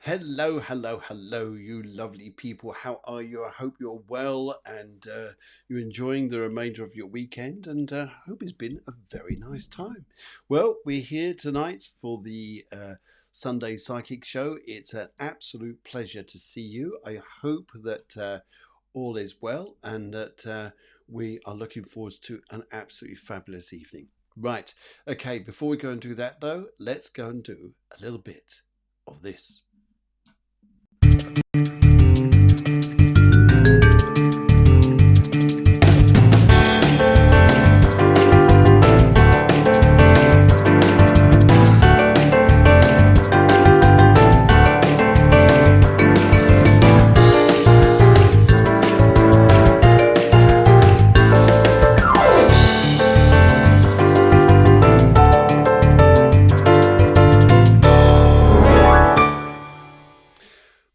Hello, hello, hello, you lovely people. How are you? I hope you're well and you're enjoying the remainder of your weekend, and hope it's been a very nice time. Well, we're here tonight for the Sunday Psychic Show. It's an absolute pleasure to see you. I hope that all is well and that we are looking forward to an absolutely fabulous evening. Right, okay, before we go and do that though, let's go and do a little bit of this.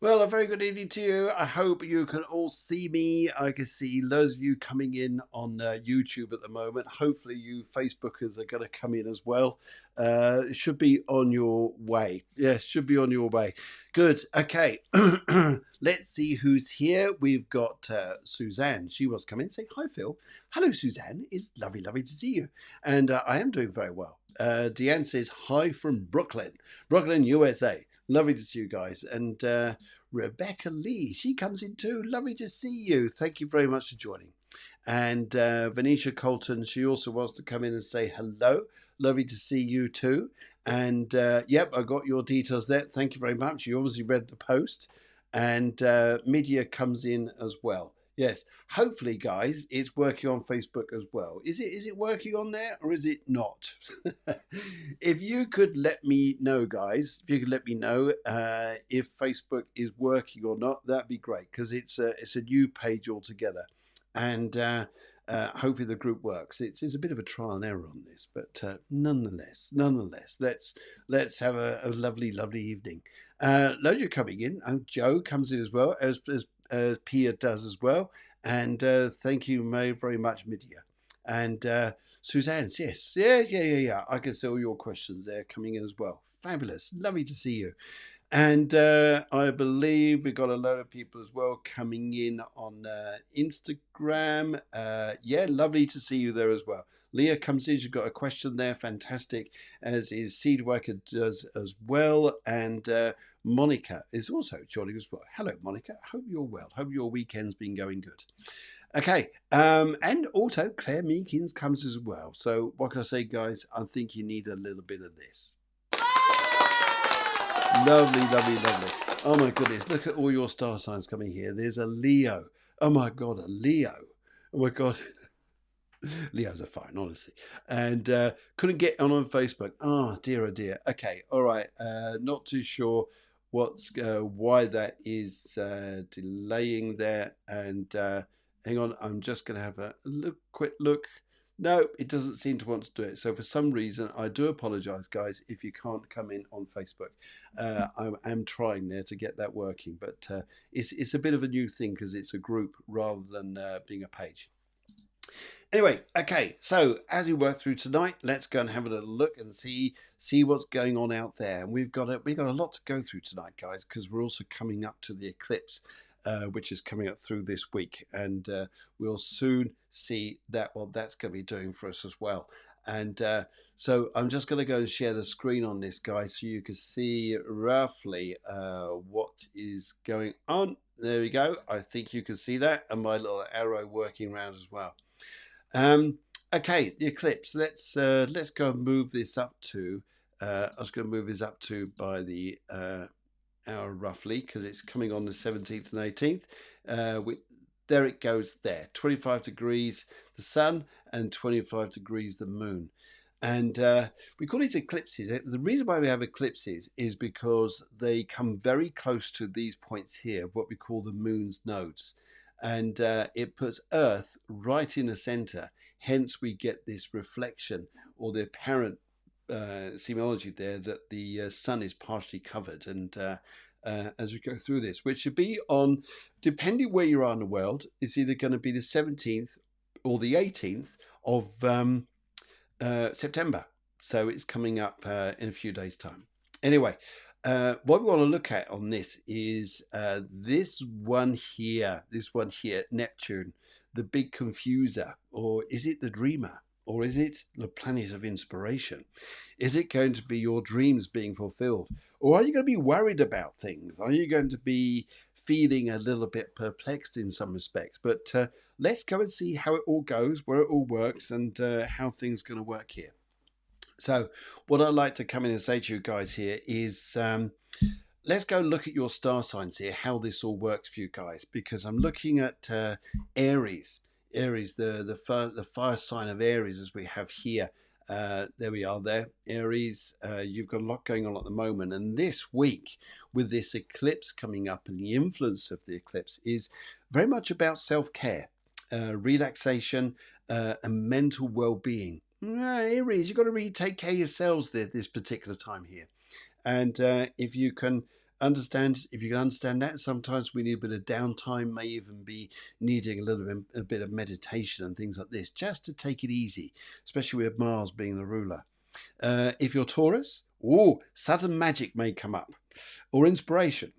Well, a very good evening to you. I hope you can all see me. I can see loads of you coming in on YouTube at the moment. Hopefully you Facebookers are going to come in as well. It should be on your way. Yes, should be on your way. Good. Okay. Let's see who's here. We've got Suzanne. She was coming. Say hi, Phil. Hello, Suzanne. It's lovely, lovely to see you. And I am doing very well. Deanne says hi from Brooklyn, USA. Lovely to see you guys. And Rebecca Lee, she comes in too. Lovely to see you. Thank you very much for joining. And Venetia Colton, she also wants to come in and say hello. Lovely to see you too. And yep, I got your details there. Thank you very much. You obviously read the post. And Media comes in as well. Yes, hopefully, guys, it's working on Facebook as well. Is it working on there or is it not? If you could let me know, guys, if you could let me know if Facebook is working or not, that'd be great because it's a new page altogether, and hopefully the group works. It's a bit of a trial and error on this, but nonetheless, let's have a lovely evening. Loads are coming in, and Joe comes in as well as Pia does as well. And thank you very much, Midia. And Suzanne, yes, yeah. I can see all your questions there coming in as well. Fabulous, lovely to see you. And I believe we've got a load of people as well coming in on Instagram. Yeah, lovely to see you there as well. Leah comes in, she's got a question there, fantastic, as is Seedworker does as well. And Monica is also joining as well. Hello, Monica. Hope you're well. Hope your weekend's been going good. Okay, and also Claire Meekins comes as well. So what can I say, guys? I think you need a little bit of this. Lovely. Oh my goodness, look at all your star signs coming here. There's a Leo. Oh my God, a Leo. Oh my God. Leos are fine, honestly. And couldn't get on Facebook. Oh dear. Okay, all right. Not too sure why that is delaying there. And hang on, I'm just going to have a quick look. No, it doesn't seem to want to do it. So for some reason, I do apologize, guys, if you can't come in on Facebook. I am trying there to get that working, but it's a bit of a new thing because it's a group rather than being a page. Anyway, okay, so as we work through tonight, let's go and have a little look and see what's going on out there. And we've got a lot to go through tonight, guys, because we're also coming up to the eclipse, which is coming up through this week, and we'll soon see what that's going to be doing for us as well. And so I'm just going to go and share the screen on this, guys, so you can see roughly what is going on. There we go. I think you can see that, and my little arrow working around as well. Okay, the eclipse. Let's go and move this up to. I was going to move this up to by the hour roughly because it's coming on the 17th and 18th. There it goes there. 25 degrees the sun and 25 degrees the moon. And we call these eclipses. The reason why we have eclipses is because they come very close to these points here, what we call the moon's nodes. And it puts Earth right in the center. Hence, we get this reflection or the apparent semology there that the sun is partially covered. And as we go through this, which should be on, depending where you are in the world, it's either going to be the 17th or the 18th of September. So it's coming up in a few days' time. Anyway, What we want to look at on this is this one here, Neptune, the big confuser, or is it the dreamer, or is it the planet of inspiration? Is it going to be your dreams being fulfilled, or are you going to be worried about things? Are you going to be feeling a little bit perplexed in some respects? But let's go and see how it all goes, where it all works, and how things are going to work here. So what I'd like to come in and say to you guys here is let's go look at your star signs here, how this all works for you guys, because I'm looking at Aries. Aries, the fire sign of Aries, as we have here. There we are there, Aries. You've got a lot going on at the moment. And this week, with this eclipse coming up, and the influence of the eclipse is very much about self-care, relaxation, and mental well-being. Aries, you've got to really take care of yourselves this particular time here. And if you can understand that, sometimes we need a bit of downtime, may even be needing a bit of meditation and things like this, just to take it easy, especially with Mars being the ruler. If you're Taurus, sudden magic may come up, or inspiration.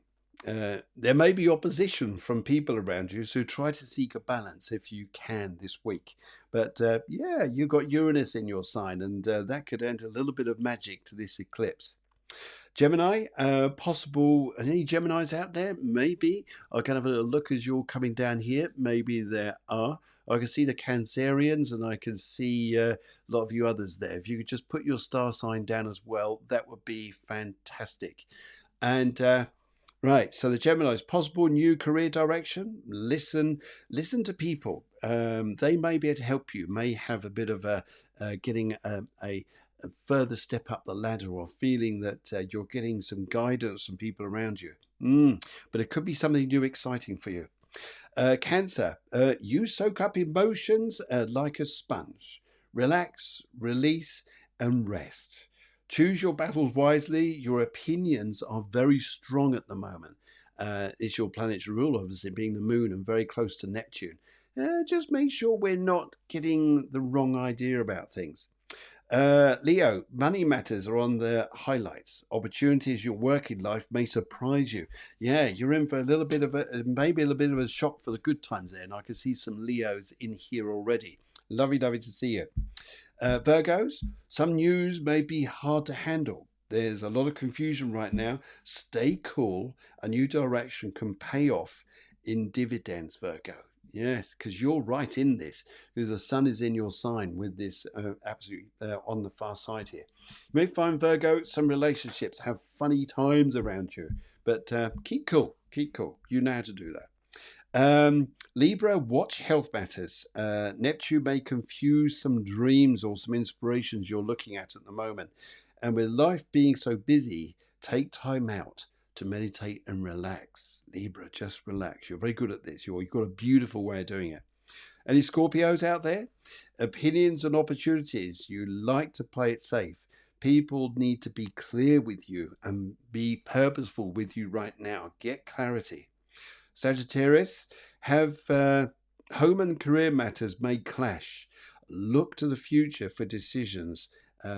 There may be opposition from people around you, so try to seek a balance if you can this week. But yeah, you've got Uranus in your sign, and that could add a little bit of magic to this eclipse. Gemini, possible, any Geminis out there? Maybe. I can have a look as you're coming down here. Maybe there are. I can see the Cancerians, and I can see a lot of you others there. If you could just put your star sign down as well, that would be fantastic. And right, so the Gemini's possible new career direction. Listen to people. They may be able to help you. May have a bit of getting a further step up the ladder, or feeling that you're getting some guidance from people around you. But it could be something new, exciting for you. Cancer, you soak up emotions like a sponge. Relax, release, and rest. Choose your battles wisely. Your opinions are very strong at the moment. It's your planet's rule, obviously, being the moon and very close to Neptune. Just make sure we're not getting the wrong idea about things. Leo, money matters are on the highlights. Opportunities your working life may surprise you. Yeah, you're in for maybe a little bit of a shock for the good times there. And I can see some Leos in here already. Lovely to see you. Virgos, some news may be hard to handle. There's a lot of confusion right now. Stay cool. A new direction can pay off in dividends, Virgo. Yes, because you're right in this. Because the sun is in your sign with this absolutely on the far side here. You may find, Virgo, some relationships have funny times around you. But keep cool. Keep cool. You know how to do that. Libra, watch health matters. Neptune may confuse some dreams or some inspirations you're looking at the moment. And with life being so busy, take time out to meditate and relax. Libra, just relax. You're very good at this. You've got a beautiful way of doing it. Any Scorpios out there? Opinions and opportunities. You like to play it safe. People need to be clear with you and be purposeful with you right now. Get clarity. Sagittarius, have home and career matters may clash. Look to the future for decisions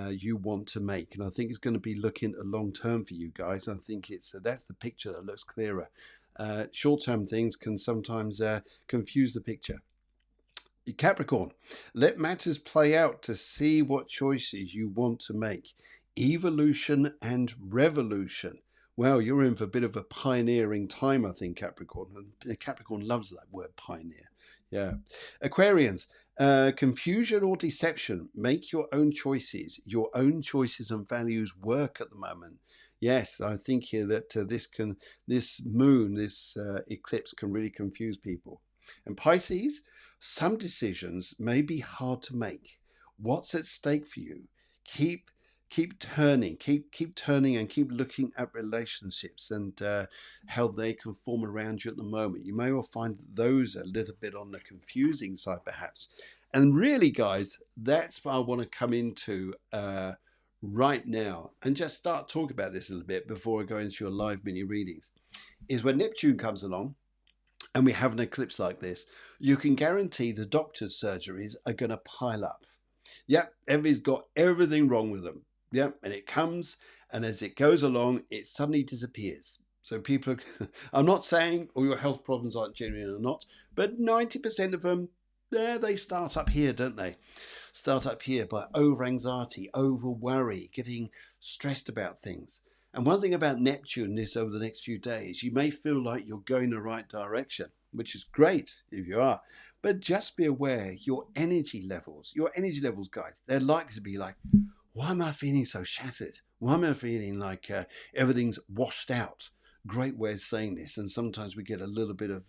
you want to make, and I think it's going to be looking at long term for you guys. I think that's the picture that looks clearer. Short term things can sometimes confuse the picture. Capricorn, let matters play out to see what choices you want to make. Evolution and revolution. Well, you're in for a bit of a pioneering time, I think, Capricorn. And Capricorn loves that word, pioneer. Yeah. Aquarians, confusion or deception. Make your own choices. Your own choices and values work at the moment. Yes, I think here that this eclipse can really confuse people. And Pisces, some decisions may be hard to make. What's at stake for you? Keep turning and keep looking at relationships and how they can form around you at the moment. You may well find those a little bit on the confusing side, perhaps. And really, guys, that's what I want to come into right now and just start talking about this a little bit before I go into your live mini readings. Is when Neptune comes along and we have an eclipse like this, you can guarantee the doctor's surgeries are going to pile up. Yep, everybody's got everything wrong with them. Yep, and it comes And as it goes along, it suddenly disappears. So people are, I'm not saying all your health problems aren't genuine or not, but 90% of them, they start up here, don't they? Start up here by over anxiety, over worry, getting stressed about things. And one thing about Neptune is over the next few days, you may feel like you're going the right direction, which is great if you are. But just be aware your energy levels, guys, they're likely to be like, why am I feeling so shattered? Why am I feeling like everything's washed out? Great way of saying this. And sometimes we get a little bit of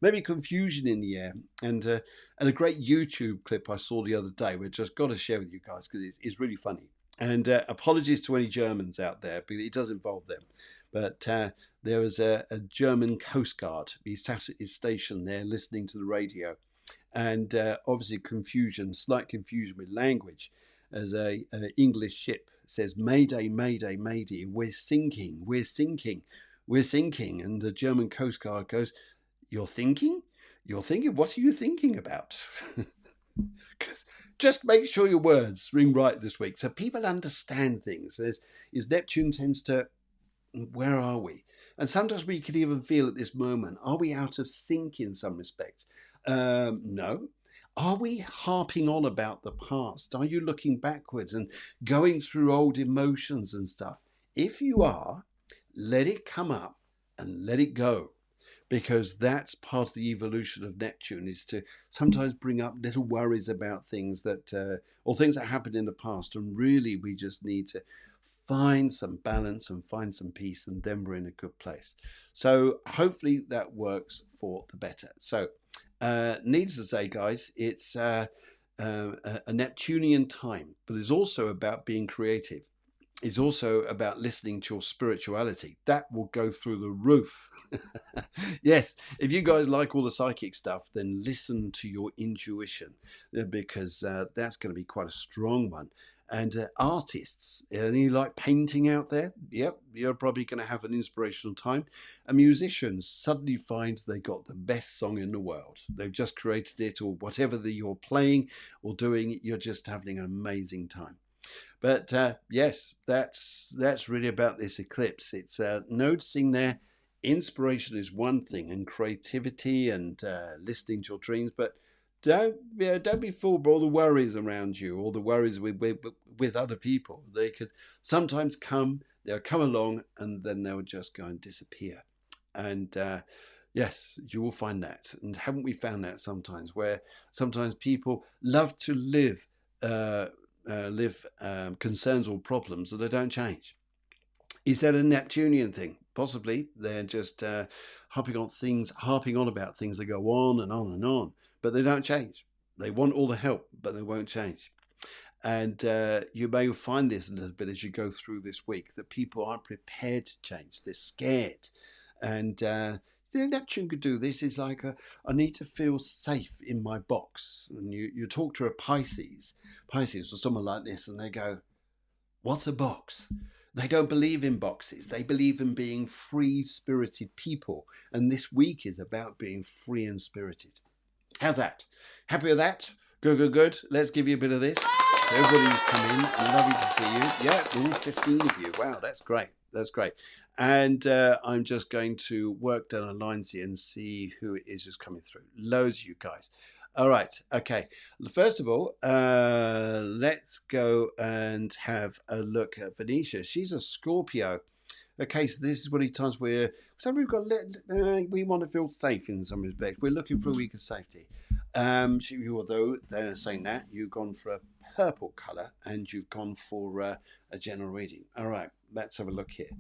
maybe confusion in the air. And a great YouTube clip I saw the other day, which I've got to share with you guys because it's really funny. And apologies to any Germans out there, but it does involve them. But there was a German Coast Guard. He sat at his station there listening to the radio. And obviously slight confusion with language, as an English ship says, Mayday, Mayday, Mayday, we're sinking, we're sinking, we're sinking. And the German Coast Guard goes, you're thinking? You're thinking? What are you thinking about? Just make sure your words ring right this week so people understand things. As Neptune tends to, where are we? And sometimes we can even feel at this moment, are we out of sync in some respects? No. Are we harping on about the past? Are you looking backwards and going through old emotions and stuff? If you are, let it come up and let it go. Because that's part of the evolution of Neptune, is to sometimes bring up little worries about things that, or things that happened in the past. And really, we just need to find some balance and find some peace, and then we're in a good place. So hopefully that works for the better. So needless to say, guys, it's a Neptunian time, but it's also about being creative. It's also about listening to your spirituality. That will go through the roof. Yes, if you guys like all the psychic stuff, then listen to your intuition, because that's going to be quite a strong one. And artists, any like painting out there? Yep, you're probably going to have an inspirational time. And musicians suddenly find they got the best song in the world. They've just created it, or whatever you're playing or doing, you're just having an amazing time. But yes, that's really about this eclipse. It's noticing there, inspiration is one thing, and creativity and listening to your dreams. But don't be fooled by all the worries around you, all the worries with other people. They could sometimes come, they'll come along, and then they'll just go and disappear. And yes, you will find that. And haven't we found that sometimes, where sometimes people love to live concerns or problems that they don't change? Is that a Neptunian thing? Possibly. They're just harping on about things that go on and on and on, but they don't change. They want all the help, but they won't change. And you may find this a little bit as you go through this week, that people aren't prepared to change. They're scared. And Neptune could do this. Is like, I need to feel safe in my box. And you talk to a Pisces or someone like this, and they go, what's a box? They don't believe in boxes. They believe in being free-spirited people. And this week is about being free and spirited. How's that? Happy with that? Good, good, good. Let's give you a bit of this. So everybody's come in. Lovely to see you. Yeah, all 15 of you. Wow, that's great. That's great. And I'm just going to work down the lines here and see who it is who's coming through. Loads of you guys. All right. Okay. First of all, let's go and have a look at Venetia. She's a Scorpio. Okay, so this is one of the times where we've got we want to feel safe in some respect. We're looking for a week of safety. Although they're saying that, you've gone for a purple colour and you've gone for a general reading. All right, let's have a look here.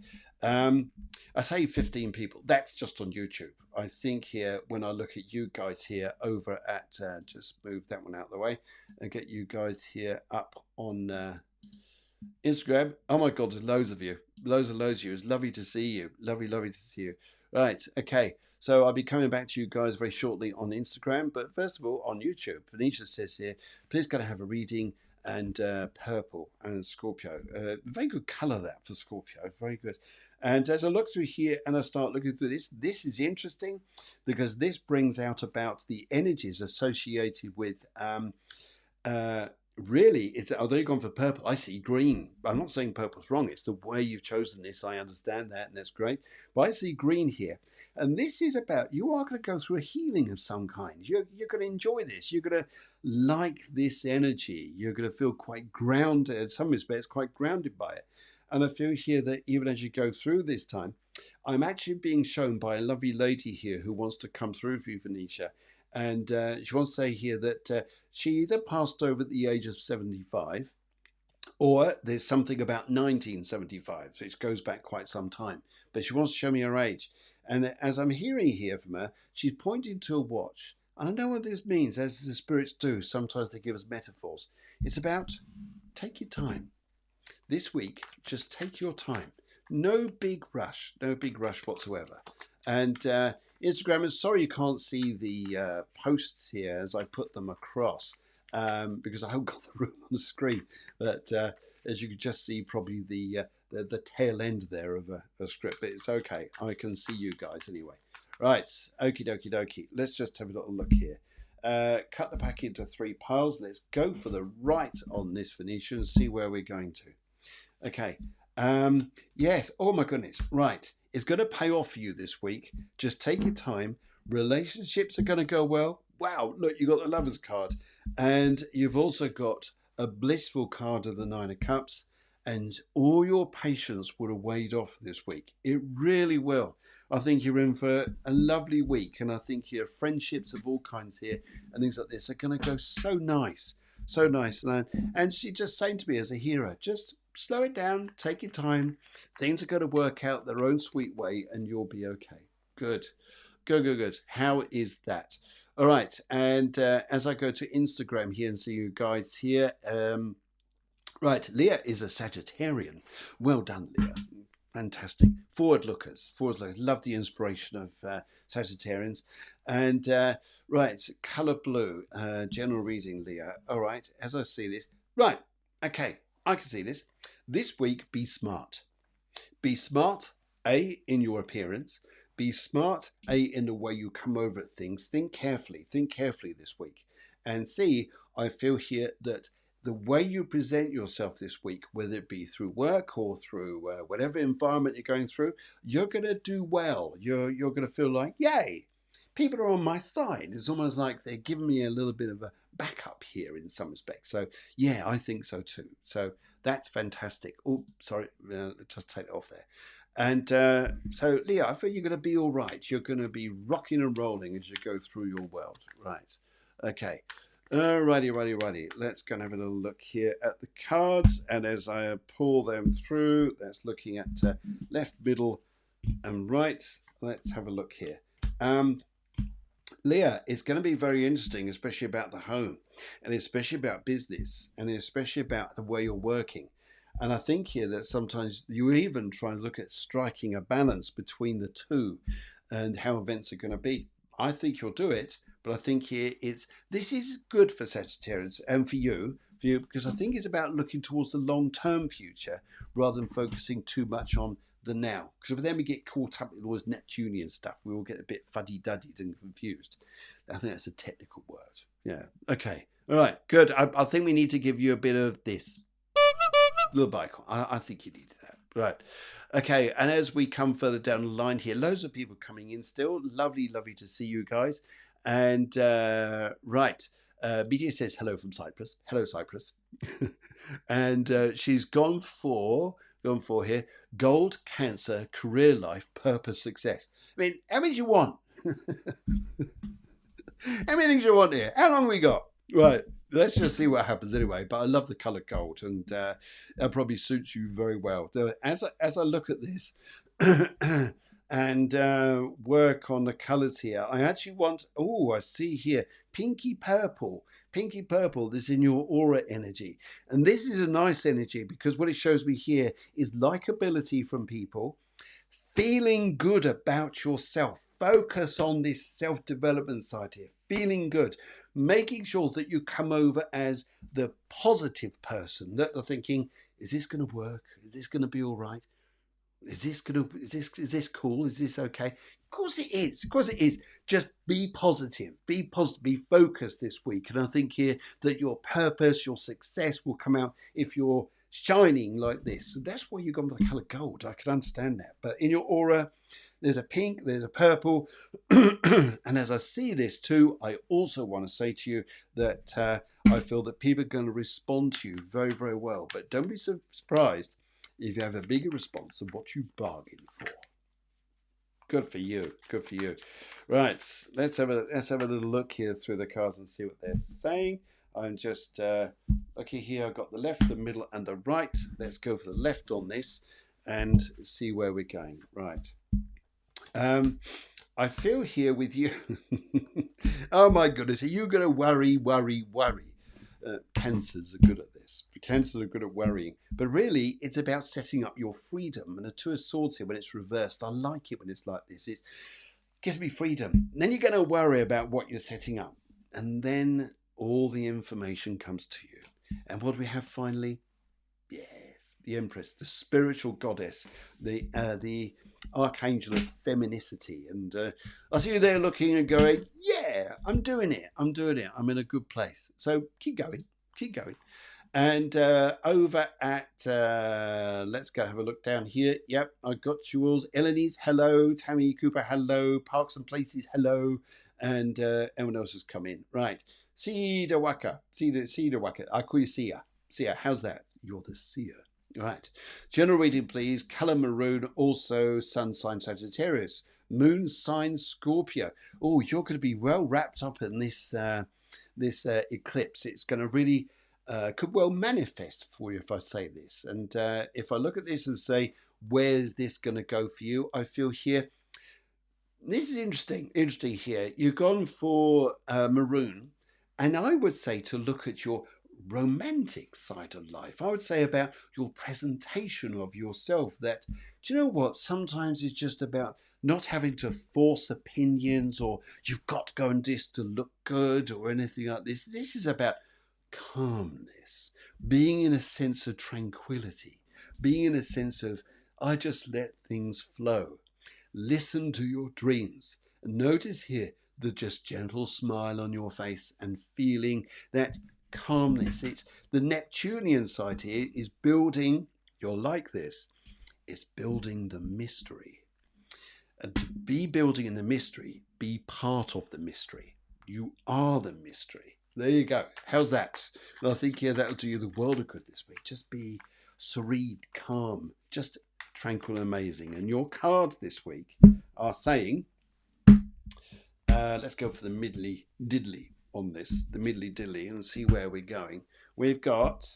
I say 15 people. That's just on YouTube. I think here, when I look at you guys here over at, just move that one out of the way and get you guys here up on Instagram. Oh my God, there's loads of you. Loads of you. It's lovely to see you. Lovely to see you. Right, okay. So I'll be coming back to you guys very shortly on Instagram. But first of all, on YouTube, Venetia says here, please go to have a reading, and purple and Scorpio. Very good colour that for Scorpio. Very good. And as I look through here and I start looking through this is interesting because this brings out about the energies associated with really, it's although you've gone for purple, I see green. I'm not saying purple's wrong. It's the way you've chosen this. I understand that, and that's great. But I see green here, and this is about you are going to go through a healing of some kind. You're going to enjoy this. You're going to like this energy. You're going to feel quite grounded. In some respects, quite grounded by it. And I feel here that even as you go through this time, I'm actually being shown by a lovely lady here who wants to come through for you, Venetia. And she wants to say here that she either passed over at the age of 75 or there's something about 1975, which goes back quite some time. But she wants to show me her age. And as I'm hearing here from her, she's pointing to a watch. And I know what this means, as the spirits do. Sometimes they give us metaphors. It's about take your time. This week, just take your time. No big rush whatsoever. And Instagram, is sorry you can't see the posts here as I put them across because I haven't got the room on the screen. But as you can just see, probably the tail end there of a script. But it's okay. I can see you guys anyway. Right. Okie dokie dokie. Let's just have a little look here. Cut the pack into 3 piles. Let's go for the right on this Venetia and see where we're going to. Okay. Yes. Oh my goodness. Right. It's going to pay off for you this week. Just take your time. Relationships are going to go well. Wow. Look, you got the Lover's card. And you've also got a blissful card of the 9 of Cups. And all your patience would have weighed off this week. It really will. I think you're in for a lovely week. And I think your friendships of all kinds here and things like this are going to go so nice. So nice. And she just saying to me as a hero, just slow it down, take your time. Things are going to work out their own sweet way and you'll be okay. Good. Good. How is that? All right. And as I go to Instagram here and see you guys here, right, Leah is a Sagittarian. Well done, Leah. Fantastic. Forward lookers. Love the inspiration of Sagittarians. And right, colour blue, general reading, Leah. All right, as I see this. Right, okay, I can see this. This week, be smart. Be smart, A, in your appearance. Be smart, A, in the way you come over at things. Think carefully this week. And C, I feel here that the way you present yourself this week, whether it be through work or through whatever environment you're going through, you're going to do well. You're going to feel like, yay, people are on my side. It's almost like they're giving me a little bit of a backup here in some respects. So, yeah, I think so too. So that's fantastic. Oh, sorry, just take it off there. And so, Leah, I feel you're going to be all right. You're going to be rocking and rolling as you go through your world. Right. Okay. Righty. Let's go and have a little look here at the cards. And as I pull them through, that's looking at left, middle, and right. Let's have a look here. Leah, it's going to be very interesting, especially about the home, and especially about business, and especially about the way you're working. And I think here that sometimes you even try and look at striking a balance between the two and how events are going to be. I think you'll do it, but I think here this is good for Sagittarians and for you, because I think it's about looking towards the long-term future rather than focusing too much on the now. Because then we get caught up with all this Neptunian stuff. We all get a bit fuddy-duddied and confused. I think that's a technical word. Yeah. Okay. All right. Good. I think we need to give you a bit of this. Little bike. I think you need that. Right. Okay. And as we come further down the line here, loads of people coming in still. Lovely to see you guys. And right. Media says hello from Cyprus. Hello, Cyprus. And she's gone for here gold, cancer, career life, purpose, success. I mean, how many do you want? How many things you want here? How long have we got? Right. Let's just see what happens anyway. But I love the colour gold, and that probably suits you very well. As I look at this and work on the colours here, I actually want. Oh, I see here pinky purple. Pinky purple. This is in your aura energy, and this is a nice energy because what it shows me here is likability from people, feeling good about yourself. Focus on this self-development side here. Feeling good. Making sure that you come over as the positive person, that they're thinking, is this going to work? Is this going to be all right? is this cool? Is this okay? Of course it is. Of course it is. Just be positive. Be positive. Be focused this week. And I think here that your purpose, your success will come out if you're shining like this. So that's why you've gone for the colour gold. I can understand that. But in your aura, there's a pink, there's a purple. And as I see this too, I also want to say to you that I feel that people are going to respond to you very, very well. But don't be surprised if you have a bigger response than what you bargained for. Good for you. Good for you. Right. Let's have a little look here through the cards and see what they're saying. I'm just looking here. I've got the left, the middle, and the right. Let's go for the left on this and see where we're going. Right. I feel here with you. Oh my goodness. Are you going to worry? Cancers are good at this. Cancers are good at worrying. But really, it's about setting up your freedom. And a Two of Swords here, when it's reversed, I like it when it's like this. It gives me freedom. And then you're going to worry about what you're setting up. And then all the information comes to you. And what do we have finally? Yes, the Empress, the spiritual goddess, the archangel of feminicity. And I see you there looking and going, yeah, I'm doing it. I'm in a good place. So keep going. And over at, let's go have a look down here. Yep, I got you all. Eleni's, hello. Tammy Cooper, hello. Parks and Places, hello. And everyone else has come in. Right. Cedar Waka. I call you Sia. Sia, how's that? You're the seer. Right. General reading, please. Colour maroon, also sun sign Sagittarius. Moon sign Scorpio. Oh, you're going to be well wrapped up in this eclipse. It's going to really could well manifest for you if I say this. And if I look at this and say, where's this going to go for you? I feel here, this is interesting here. You've gone for maroon. And I would say to look at your romantic side of life. I would say about your presentation of yourself, that, do you know what? Sometimes it's just about not having to force opinions, or you've got to go and this to look good or anything like this. This is about calmness, being in a sense of tranquility, being in a sense of, I just let things flow. Listen to your dreams. Notice here the just gentle smile on your face and feeling that calmness. It's the Neptunian side here is building, you're like this, it's building the mystery. And to be building in the mystery, be part of the mystery. You are the mystery. There you go. How's that? And I think, yeah, that'll do you the world of good this week. Just be serene, calm, just tranquil, amazing. And your cards this week are saying, let's go for the middly diddly on this, the middly diddly, and see where we're going. We've got,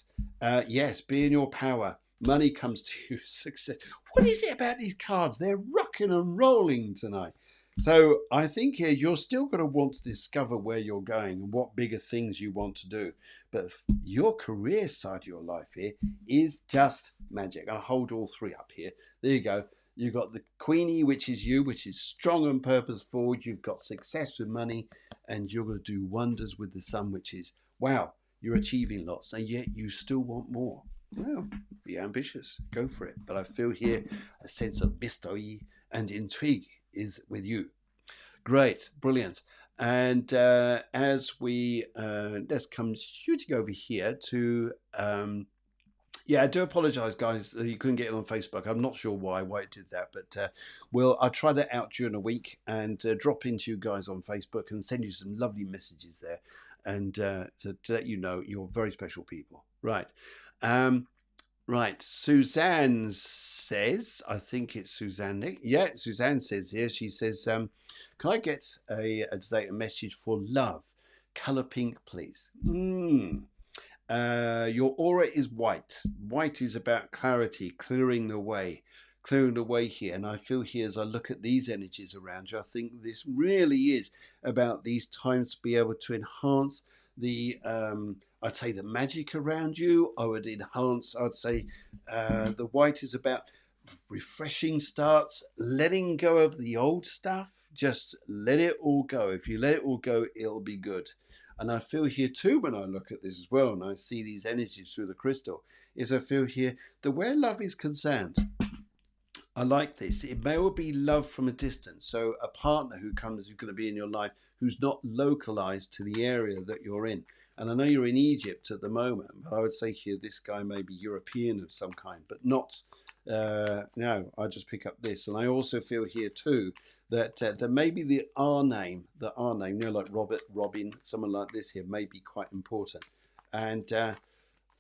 yes, be in your power. Money comes to you, success. What is it about these cards? They're rocking and rolling tonight. So I think here you're still going to want to discover where you're going and what bigger things you want to do. But your career side of your life here is just magic. I'll hold all three up here. There you go. You've got the Queenie, which is you, which is strong and purposeful. You've got success with money, and you're going to do wonders with the Sun, which is, wow, you're achieving lots, and yet you still want more. Well, be ambitious, go for it. But I feel here a sense of mystery and intrigue is with you. Great, brilliant. And as we let's come shooting over here to yeah, I do apologise, guys, that you couldn't get it on Facebook. I'm not sure why it did that, but I'll try that out during a week and drop into you guys on Facebook and send you some lovely messages there, and to let you know you're very special people. Right. Right, Suzanne says, I think it's Suzanne, Nick. Yeah, Suzanne says here, she says, can I get today a message for love? Colour pink, please. Your aura is white. White is about clarity, clearing the way here. And I feel here, as I look at these energies around you, I think this really is about these times to be able to enhance the I'd say the magic around you. I'd say the white is about refreshing starts, letting go of the old stuff. Just let it all go. If you let it all go, it'll be good. And I feel here too, when I look at this as well, and I see these energies through the crystal, is I feel here that where love is concerned, I like this. It may well be love from a distance. So a partner who comes, who's going to be in your life, who's not localized to the area that you're in. And I know you're in Egypt at the moment, but I would say here this guy may be European of some kind, but not. No, I just pick up this, and I also feel here too that there may be the R name, like Robert, Robin, someone like this here may be quite important, and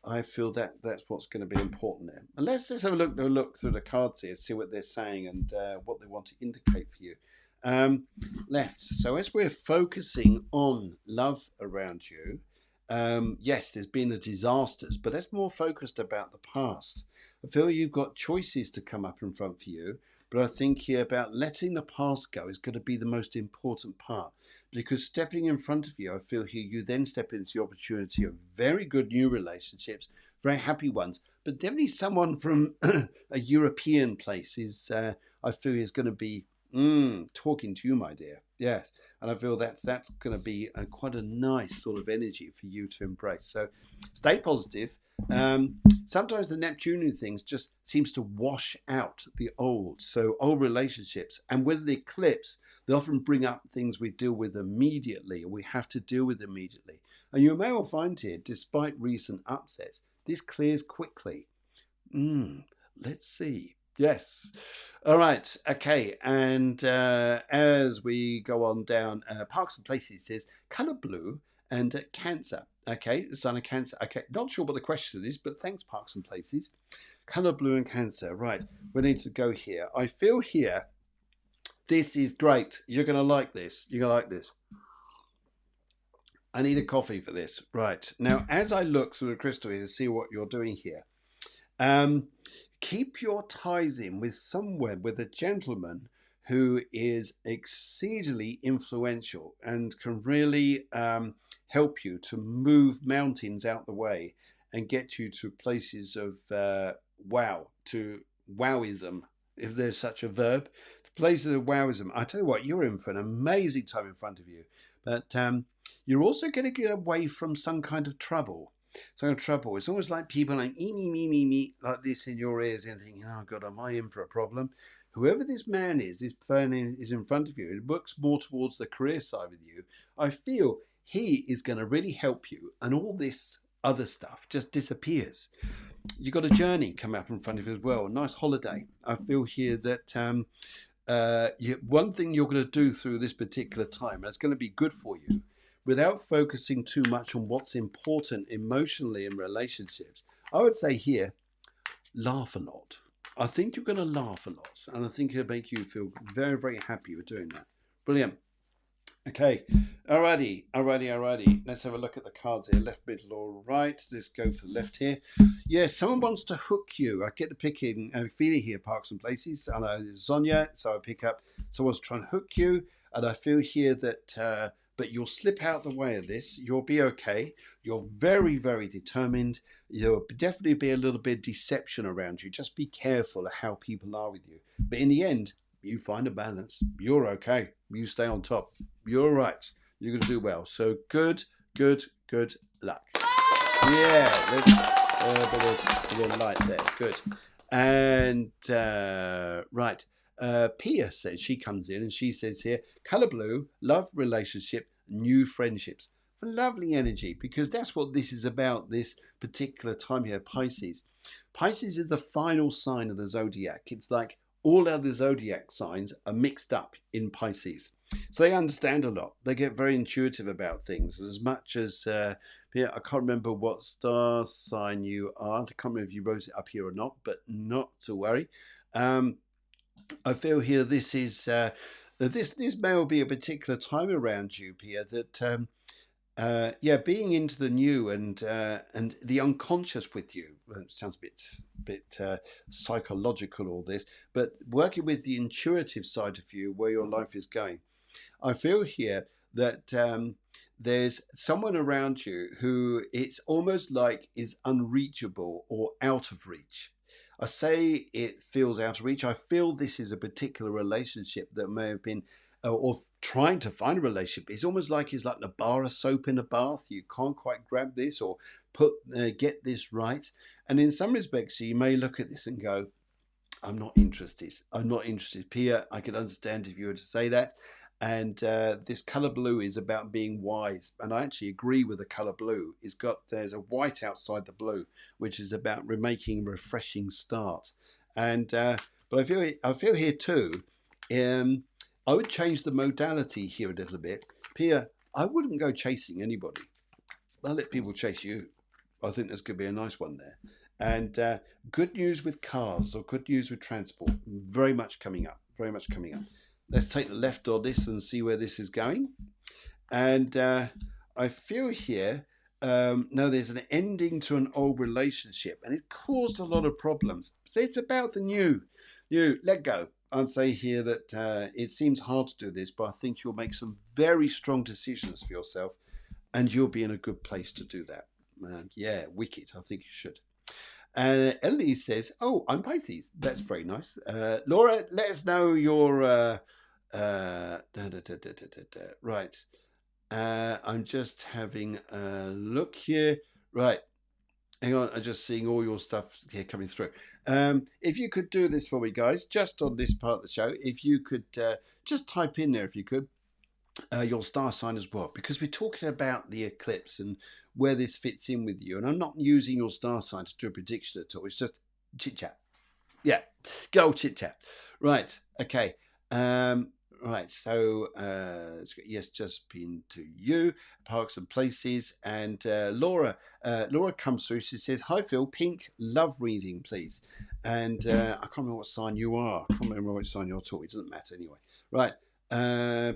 I feel that that's what's going to be important there. And let's have a look through the cards here, see what they're saying and what they want to indicate for you. Left. So as we're focusing on love around you, yes, there's been a disasters, but that's more focused about the past. I feel you've got choices to come up in front for you, but I think here about letting the past go is going to be the most important part. Because stepping in front of you, I feel here you then step into the opportunity of very good new relationships, very happy ones, but definitely someone from a European place is, I feel is going to be talking to you, my dear. Yes, and I feel that's going to be quite a nice sort of energy for you to embrace. So stay positive. Sometimes the Neptunian things just seems to wash out the old. So old relationships, and with the eclipse, they often bring up things we deal with immediately, or we have to deal with immediately. And you may well find here, despite recent upsets, this clears quickly. Let's see. Yes. All right. Okay. And as we go on down, Parks and Places says color blue and Cancer. Okay. The sign of Cancer. Okay. Not sure what the question is, but thanks, Parks and Places. Color blue and Cancer. Right. We need to go here. I feel here. This is great. You're going to like this. You're going to like this. I need a coffee for this. Right. Now, as I look through the crystal here to see what you're doing here, keep your ties in with a gentleman who is exceedingly influential and can really help you to move mountains out the way and get you to places of to wowism, if there's such a verb, to places of wowism. I tell you what, you're in for an amazing time in front of you, but you're also going to get away from some kind of trouble. So trouble. It's almost like people like me, like this in your ears and thinking, oh God, am I in for a problem? Whoever this man is, this person is in front of you, it works more towards the career side with you. I feel he is going to really help you, and all this other stuff just disappears. You've got a journey coming up in front of you as well, a nice holiday. I feel here that one thing you're going to do through this particular time, and it's going to be good for you, without focusing too much on what's important emotionally in relationships, I would say here, laugh a lot. I think you're going to laugh a lot, and I think it'll make you feel very, very happy with doing that. Brilliant. Okay, alrighty. Let's have a look at the cards here. Left, middle, or right. Let's go for the left here. Yes, someone wants to hook you. I get the picking. I feel it here, Parks and Places. I know it's Sonia, so I pick up. Someone's trying to hook you, and I feel here that. But you'll slip out the way of this. You'll be okay. You're very, very determined. There'll definitely be a little bit of deception around you. Just be careful of how people are with you. But in the end, you find a balance. You're okay. You stay on top. You're right. You're going to do well. So good luck. Yeah, let's a bit of light there. Good. And right. Pia says, she comes in and she says here, color blue, love, relationship, new friendships. For lovely energy, because that's what this is about this particular time here, Pisces. Pisces is the final sign of the zodiac. It's like all other zodiac signs are mixed up in Pisces. So they understand a lot. They get very intuitive about things. As much as, I can't remember what star sign you are. I can't remember if you wrote it up here or not, but not to worry. I feel here this is this may well be a particular time around you, Pia, that being into the new and the unconscious with you. It sounds a bit psychological, all this, but working with the intuitive side of you, where your life is going. I feel here that there's someone around you who it's almost like is unreachable or out of reach. I say it feels out of reach. I feel this is a particular relationship that may have been, or trying to find a relationship. It's almost like it's like a bar of soap in a bath. You can't quite grab this or get this right. And in some respects, you may look at this and go, I'm not interested. I'm not interested. Pia, I could understand if you were to say that. And this color blue is about being wise. And I actually agree with the color blue. There's a white outside the blue, which is about making a refreshing start. And but I feel here too. Um, I would change the modality here a little bit. Pia, I wouldn't go chasing anybody. I'll let people chase you. I think there's going to be a nice one there. And good news with cars or good news with transport. Very much coming up. Very much coming up. Let's take the left on this and see where this is going. And I feel here, no, there's an ending to an old relationship, and it caused a lot of problems. So it's about the new. Let go. I'd say here that it seems hard to do this, but I think you'll make some very strong decisions for yourself, and you'll be in a good place to do that. Yeah, wicked. I think you should. Ellie says, "Oh, I'm Pisces. That's very nice." Laura, let us know your right. I'm just having a look here. Right, hang on. I'm just seeing all your stuff here coming through. If you could do this for me, guys, just on this part of the show, if you could just type in there, if you could, your star sign as well, because we're talking about the eclipse and where this fits in with you. And I'm not using your star sign to do a prediction at all. It's just chit chat. Yeah, good old chit chat. Right. Okay. Right. So yes, just been to you, Parks and Places, and Laura. Laura comes through. She says, "Hi Phil, pink love reading, please." And I can't remember what sign you are. I can't remember which sign you're talking. It doesn't matter anyway. Right.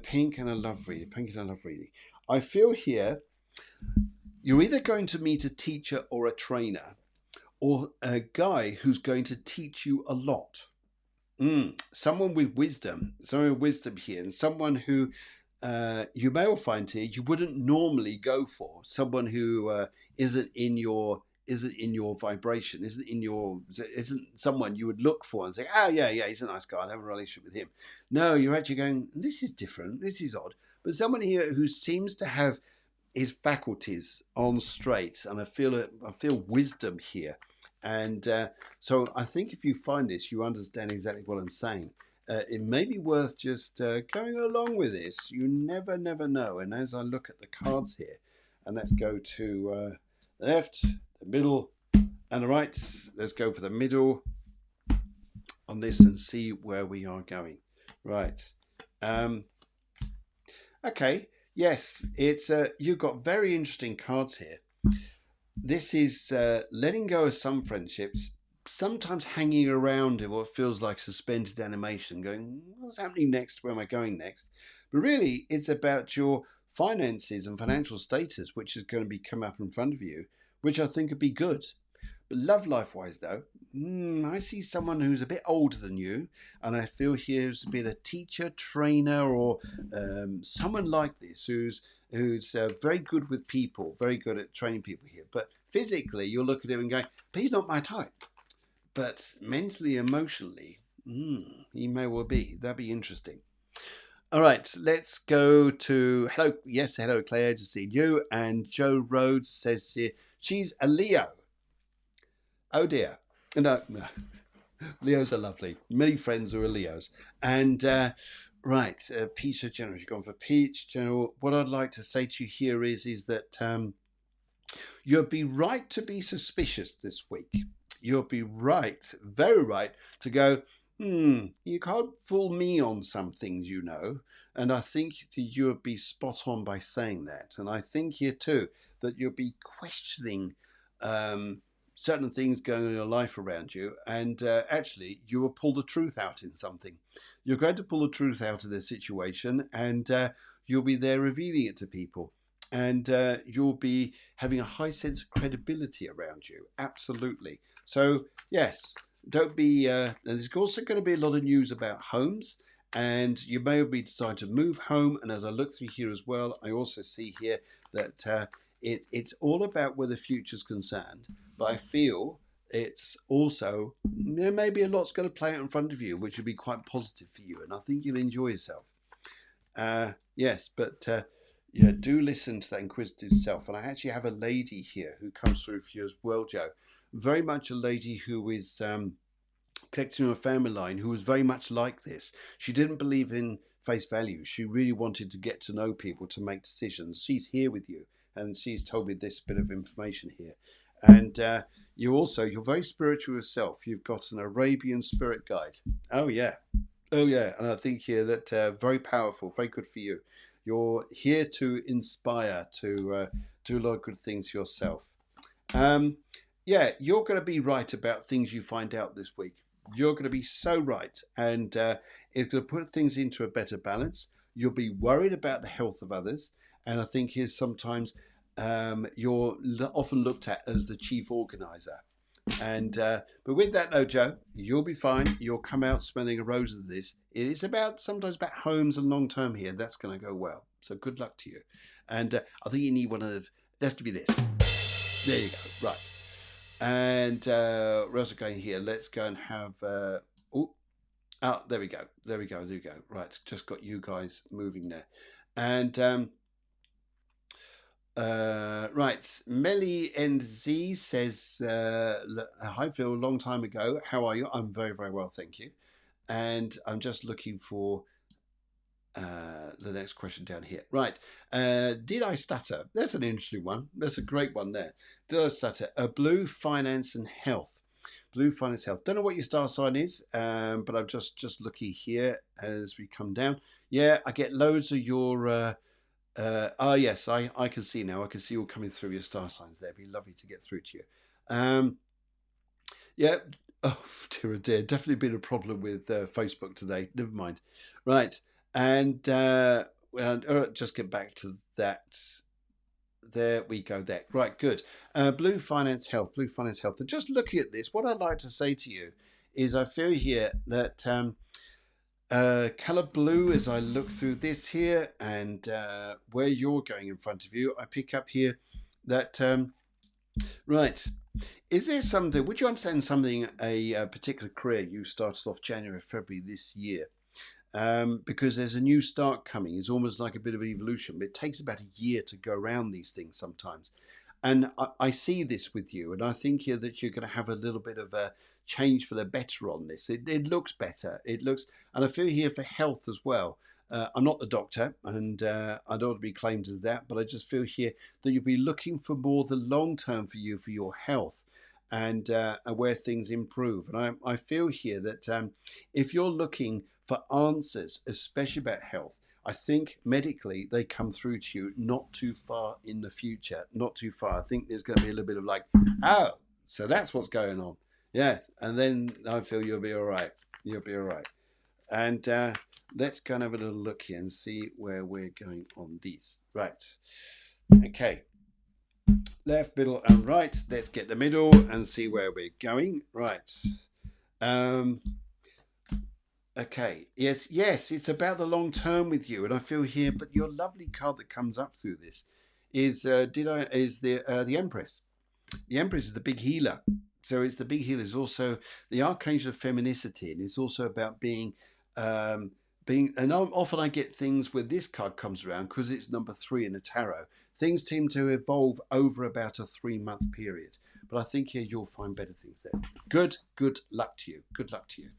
Pink and a love reading. Pink and a love reading. I feel here you're either going to meet a teacher or a trainer, or a guy who's going to teach you a lot. Someone with wisdom here, and someone who you may well find here you wouldn't normally go for. Someone who isn't in your vibration, isn't someone you would look for and say, "Oh yeah, he's a nice guy. I'll have a relationship with him." No, you're actually going, "This is different. This is odd." But someone here who seems to have his faculties on straight, and I feel wisdom here. And so I think if you find this, you understand exactly what I'm saying. It may be worth just going along with this. You never know. And as I look at the cards here, and let's go to the left, the middle, and the right. Let's go for the middle on this and see where we are going. Right. Okay. Yes, it's you've got very interesting cards here. This is letting go of some friendships, sometimes hanging around in what feels like suspended animation, going, "What's happening next? Where am I going next?" But really, it's about your finances and financial status, which is going to be come up in front of you, which I think would be good. But love life wise, though, I see someone who's a bit older than you, and I feel here's been a teacher, trainer, or someone like this who's very good with people, very good at training people here. But physically, you'll look at him and go, "But he's not my type." But mentally, emotionally, he may well be. That'd be interesting. All right, let's go to hello. Yes, hello, Claire. Just see you. And Joe Rhodes says here she's a Leo. Oh dear. No. Leos are lovely. Many friends who are Leos. And right, Peach General. You've gone for Peach General. What I'd like to say to you here is that you'd be right to be suspicious this week. You'll be right, very right, to go, you can't fool me on some things, you know. And I think that you'll be spot on by saying that. And I think here too that you'll be questioning certain things going on in your life around you, and actually you will pull the truth out in something. You're going to pull the truth out of a situation, and you'll be there revealing it to people. And you'll be having a high sense of credibility around you. Absolutely. So, yes, don't be... and there's also going to be a lot of news about homes. And you may be deciding to move home. And as I look through here as well, I also see here that it's all about where the future's concerned. But I feel it's also... there may be a lot's going to play out in front of you, which will be quite positive for you. And I think you'll enjoy yourself. Yes, but... yeah, do listen to that inquisitive self. And I actually have a lady here who comes through for you as well, Joe. Very much a lady who is connecting on a family line who was very much like this. She didn't believe in face value. She really wanted to get to know people to make decisions. She's here with you, and she's told me this bit of information here. And you're very spiritual yourself. You've got an Arabian spirit guide. Oh yeah, oh yeah. And I think here that very powerful, very good for you. You're here to inspire, to do a lot of good things yourself. Um, yeah, you're going to be right about things you find out this week. You're going to be so right, and it's going to put things into a better balance. You'll be worried about the health of others, and I think here's sometimes you're often looked at as the chief organizer. And but with that, though, Joe, you'll be fine. You'll come out smelling a rose of this. It is sometimes about homes and long term here. That's going to go well. So good luck to you. And I think you need one of. Let's give you this. There you go. Right. And where else are we going here? Let's go and have. There we go. There we go. There we go. Right. Just got you guys moving there. And right. Melly NZ says, hi Phil, a long time ago. How are you? I'm very, very well, thank you. And I'm just looking for the next question down here. Right. Did I stutter? That's an interesting one. That's a great one there. Did I stutter? Blue, finance and health. Blue, finance, health. Don't know what your star sign is, but I'm just looking here as we come down. Yeah, I get loads of your... yes, I can see now. I can see all coming through your star signs there. It'd be lovely to get through to you. Yeah. Oh, dear, oh dear. Definitely been a problem with Facebook today. Never mind. Right. And just get back to that. There we go there. Right, good. Blue finance health, blue finance health. And just looking at this, what I'd like to say to you is I feel here that color blue, as I look through this here and where you're going in front of you, I pick up here that, right. Is there something, would you understand something, a particular career you started off January, February this year? Because there's a new start coming. It's almost like a bit of evolution, but it takes about a year to go around these things sometimes. And I see this with you, and I think here that you're going to have a little bit of a change for the better on this. It looks better. It looks, and I feel here for health as well. I'm not the doctor, and I don't want to be claimed as that, but I just feel here that you'll be looking for more the long term for you, for your health, and where things improve. And I feel here that if you're looking for answers, especially about health, I think medically they come through to you not too far in the future, not too far. I think there's going to be a little bit of like, oh, so that's what's going on. Yeah, and then I feel you'll be all right. You'll be all right. And let's go and have a little look here and see where we're going on these. Right. Okay. Left, middle, and right. Let's get the middle and see where we're going. Right. Okay. Yes. It's about the long term with you, and I feel here. But your lovely card that comes up through this is the Empress. The Empress is the big healer. So it's the big healer. It's also the Archangel of Feminicity, and it's also about being. And often I get things where this card comes around because it's number 3 in the tarot. Things tend to evolve over about a 3-month period. But I think here you'll find better things there. Good luck to you. Good luck to you.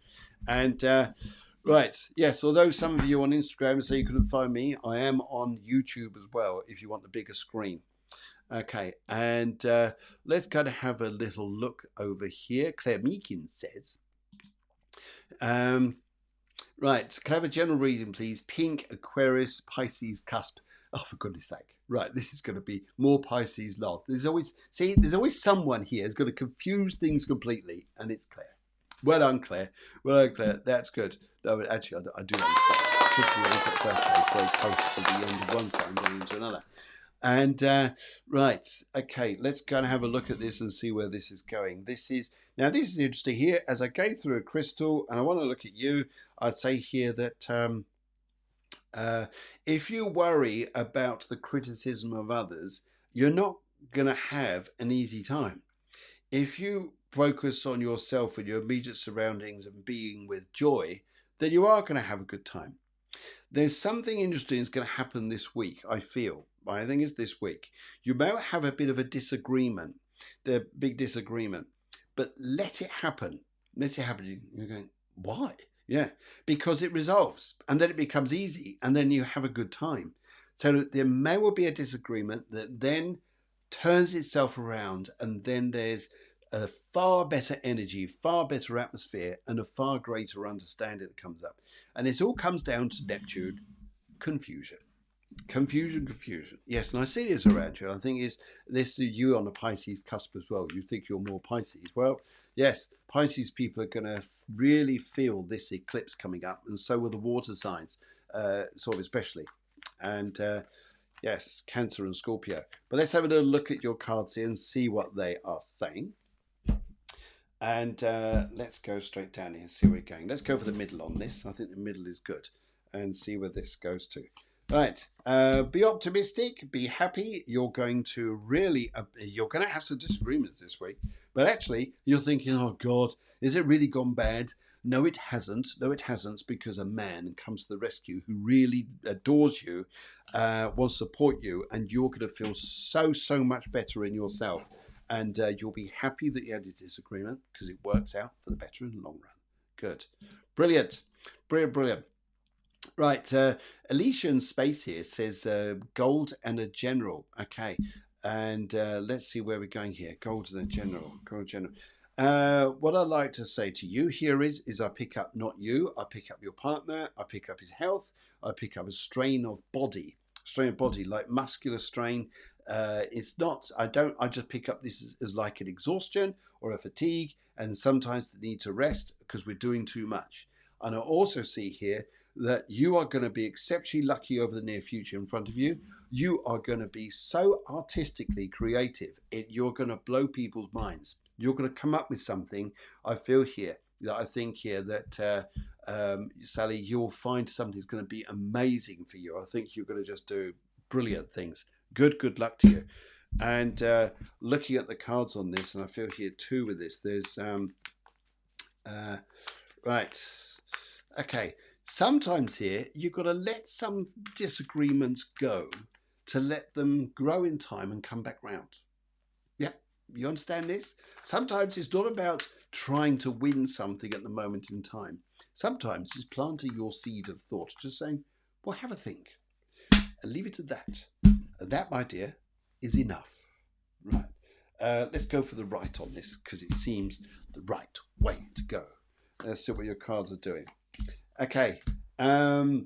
And right, yes, although some of you on Instagram say you couldn't find me, I am on YouTube as well if you want the bigger screen. Okay, and let's go to have a little look over here. Claire Meakin says, right, can I have a general reading, please? Pink, Aquarius, Pisces, cusp. Oh, for goodness sake. Right, this is going to be more Pisces love. There's always someone here who's going to confuse things completely, and it's Claire. Well done, Claire. Well done, Claire. That's good. No, actually, I do understand. Especially when very close to the end of one sign going into another. And right, okay, let's go and have a look at this and see where this is going. This is interesting here. As I go through a crystal, and I want to look at you, I'd say here that if you worry about the criticism of others, you're not going to have an easy time. If you focus on yourself and your immediate surroundings and being with joy, then you are going to have a good time. There's something interesting that's going to happen this week, I feel. I think it's this week. You may have a bit of a disagreement, the big disagreement, but let it happen. Let's see happening. You're going, why? Yeah, because it resolves and then it becomes easy and then you have a good time. So there may well be a disagreement that then turns itself around and then there's a far better energy, far better atmosphere and a far greater understanding that comes up. And it all comes down to Neptune, confusion. Confusion. Yes, and I see this around you. I think it's this you on the Pisces cusp as well. You think you're more Pisces. Well, yes, Pisces people are going to really feel this eclipse coming up, and so will the water signs, sort of especially. And yes, Cancer and Scorpio. But let's have a little look at your cards here and see what they are saying. And let's go straight down here and see where we're going. Let's go for the middle on this. I think the middle is good. And see where this goes to. Right, be optimistic, be happy. You're going to really, you're going to have some disagreements this week. But actually, you're thinking, oh God, is it really gone bad? No, it hasn't. No, it hasn't, because a man comes to the rescue who really adores you, will support you, and you're going to feel so much better in yourself. And you'll be happy that you had a disagreement because it works out for the better in the long run. Good. Brilliant. Brilliant. Right, Elysian Space here says gold and a general. Okay, and let's see where we're going here. Gold and a general. Gold general. What I'd like to say to you here is I pick up not you, I pick up your partner, I pick up his health, I pick up a strain of body, like muscular strain. It's not, I just pick up this as like an exhaustion or a fatigue, and sometimes the need to rest because we're doing too much. And I also see here that you are going to be exceptionally lucky over the near future in front of you. You are going to be so artistically creative. You're going to blow people's minds. You're going to come up with something. I feel here that I think here that Sally, you'll find something's going to be amazing for you. I think you're going to just do brilliant things. Good luck to you. And looking at the cards on this, and I feel here too with this, there's right. Okay. Sometimes here, you've got to let some disagreements go to let them grow in time and come back round. Yeah, you understand this? Sometimes it's not about trying to win something at the moment in time. Sometimes it's planting your seed of thought, just saying, well, have a think and leave it at that. And that, my dear, is enough. Right. Let's go for the right on this because it seems the right way to go. Let's see what your cards are doing. Okay. Well,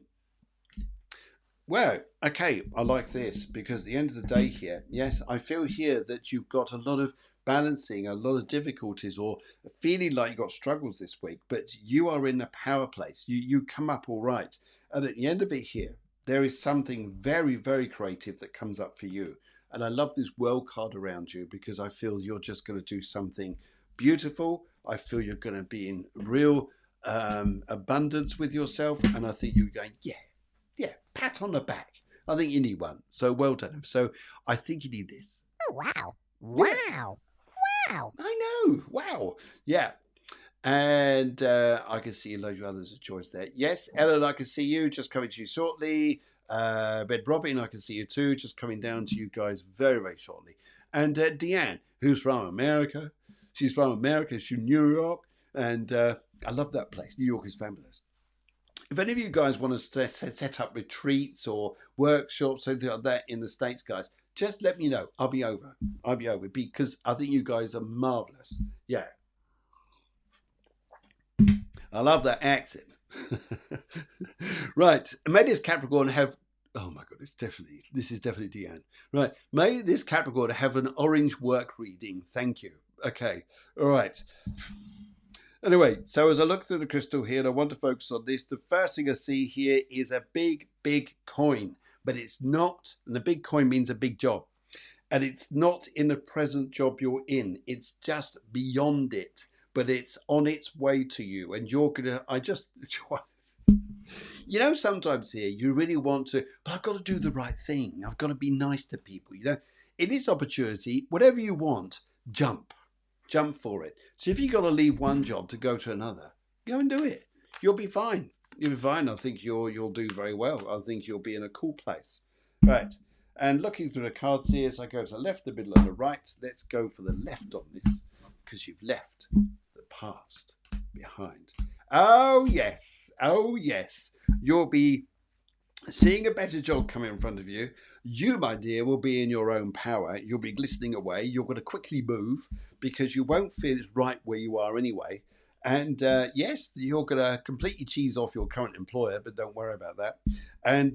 okay, I like this because at the end of the day here, yes, I feel here that you've got a lot of balancing, a lot of difficulties, or feeling like you've got struggles this week, but you are in a power place. You come up all right. And at the end of it here, there is something very creative that comes up for you. And I love this world card around you because I feel you're just going to do something beautiful. I feel you're going to be in real abundance with yourself, and I think you're going, yeah, pat on the back. I think you need one. So well done. So I think you need this. Oh, wow. I know. Wow. Yeah. And I can see a load of others of choice there. Yes, Ellen, I can see you. Just coming to you shortly. Red Robin, I can see you too. Just coming down to you guys very shortly. And Deanne, who's from America. She's from America. She's from New York. And I love that place. New York is fabulous. If any of you guys want to set up retreats or workshops, something like that in the States, guys, just let me know. I'll be over because I think you guys are marvelous. Yeah. I love that accent. Right. May this Capricorn have... Oh my God, this is definitely Deanne. Right. May this Capricorn have an orange work reading. Thank you. Okay. All right. Anyway, so as I look through the crystal here, and I want to focus on this, the first thing I see here is a big coin, but it's not, and the big coin means a big job, and it's not in the present job you're in. It's just beyond it, but it's on its way to you, and you're gonna. You know, sometimes here you really want to, but I've got to do the right thing. I've got to be nice to people. You know, in this opportunity, whatever you want, jump for it. So if you've got to leave one job to go to another, go and do it. You'll be fine. You'll be fine. I think you'll do very well. I think you'll be in a cool place. Right. And looking through the cards here, as I go to the left, the middle, and the right, let's go for the left on this because you've left the past. behind. Oh, yes. Oh, yes. You'll be seeing a better job coming in front of you. You, my dear, will be in your own power. You'll be glistening away. You're going to quickly move because you won't feel it's right where you are anyway. And yes, you're going to completely cheese off your current employer, but don't worry about that. And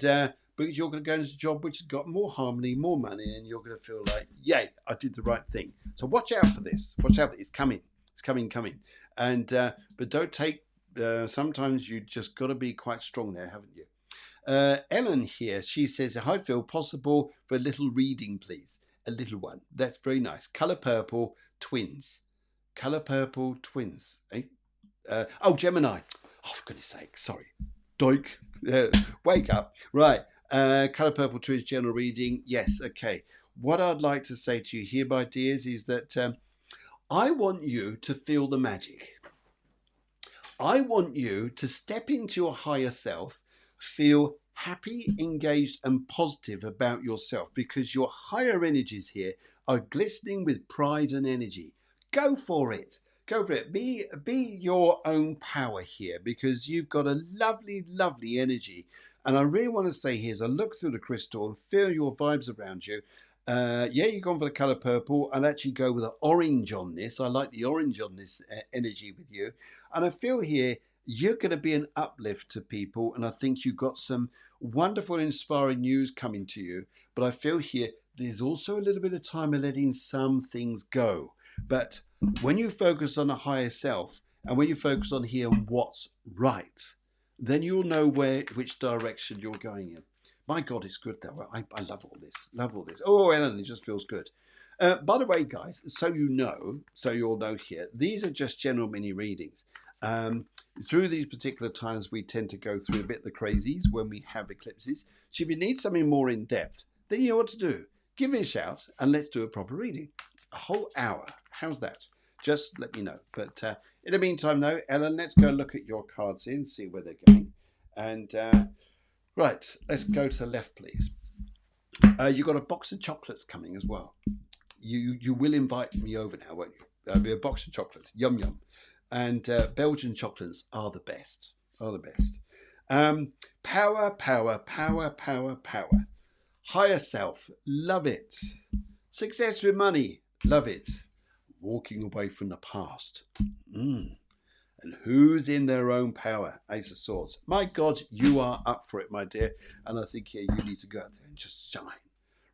because you're going to go into a job which has got more harmony, more money, and you're going to feel like, yay, I did the right thing. So watch out for this. Watch out. It's coming. It's coming. And but don't take. Sometimes you just got to be quite strong there, haven't you? Ellen here, she says, hi Phil, possible for a little reading, please. A little one. That's very nice. Colour purple, twins. Colour purple, twins. Oh, Gemini. Oh, for goodness sake, sorry. Doik. Wake up. Right. Colour purple, twins, general reading. Yes, okay. What I'd like to say to you here, my dears, is that I want you to feel the magic. I want you to step into your higher self, feel happy, engaged and positive about yourself because your higher energies here are glistening with pride and energy. Go for it. Go for it. Be your own power here because you've got a lovely, lovely energy. And I really want to say here, as I look through the crystal and feel your vibes around you, yeah, you've gone for the colour purple. I'll actually go with the orange on this. I like the orange on this energy with you. And I feel here you're going to be an uplift to people. And I think you've got some wonderful, inspiring news coming to you. But I feel here there's also a little bit of time of letting some things go. But when you focus on a higher self and when you focus on here what's right, then you'll know which direction you're going in. My God, it's good though. I love all this. Love all this. Oh, Ellen, it just feels good. By the way, guys, so you all know here, these are just general mini readings. Through these particular times, we tend to go through a bit of the crazies when we have eclipses. So if you need something more in depth, then you know what to do. Give me a shout and let's do a proper reading. A whole hour. How's that? Just let me know. But in the meantime, though, Ellen, let's go look at your cards and see where they're going. And right, let's go to the left, please. You've got a box of chocolates coming as well. You will invite me over now, won't you? There'll be a box of chocolates. Yum, yum. And Belgian chocolates are the best. Power. Higher self. Love it. Success with money. Love it. Walking away from the past. And who's in their own power? Ace of Swords. My God, you are up for it, my dear. And I think here you need to go out there and just shine.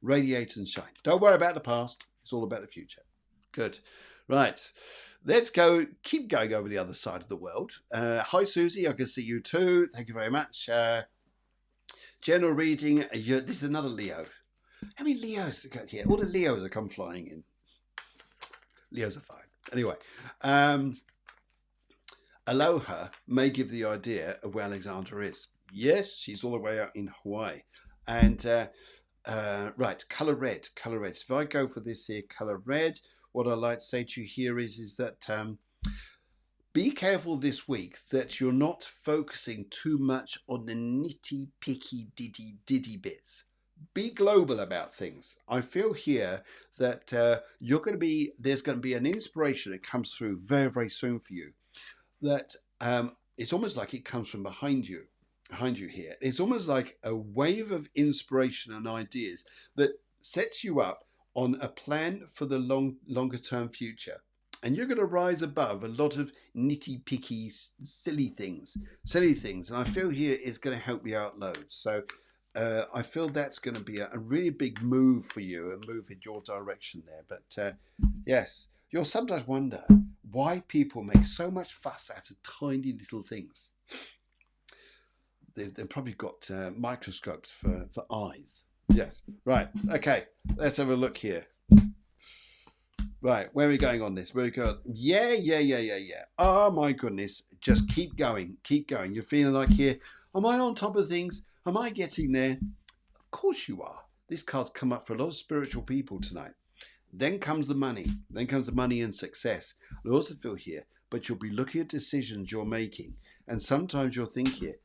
Radiate and shine. Don't worry about the past. It's all about the future. Good. Right. Let's go. Keep going over the other side of the world. Hi, Susie. I can see you too. Thank you very much. General reading. This is another Leo. How many Leos have got here? All the Leos have come flying in. Leos are fine. Anyway. Aloha may give the idea of where Alexandra is. Yes, she's all the way out in Hawaii. And right, colour red. So if I go for this here, colour red, what I'd like to say to you here is that be careful this week that you're not focusing too much on the nitty picky diddy bits. Be global about things. I feel here that there's going to be an inspiration that comes through very, very soon for you. That it's almost like it comes from behind you here. It's almost like a wave of inspiration and ideas that sets you up on a plan for the longer term future. And you're going to rise above a lot of nitty picky silly things. And I feel here it's going to help you out loads. So I feel that's going to be a really big move for you, a move in your direction there. But yes, you'll sometimes wonder why people make so much fuss out of tiny little things. They've probably got microscopes for eyes. Yes. Right. Okay. Let's have a look here. Right. Where are we going on this? Where are we going? Yeah. Oh my goodness. Just keep going. You're feeling like here, am I on top of things? Am I getting there? Of course you are. This card's come up for a lot of spiritual people tonight. Then comes the money. And success. I also feel here, but you'll be looking at decisions you're making. And sometimes you'll think here,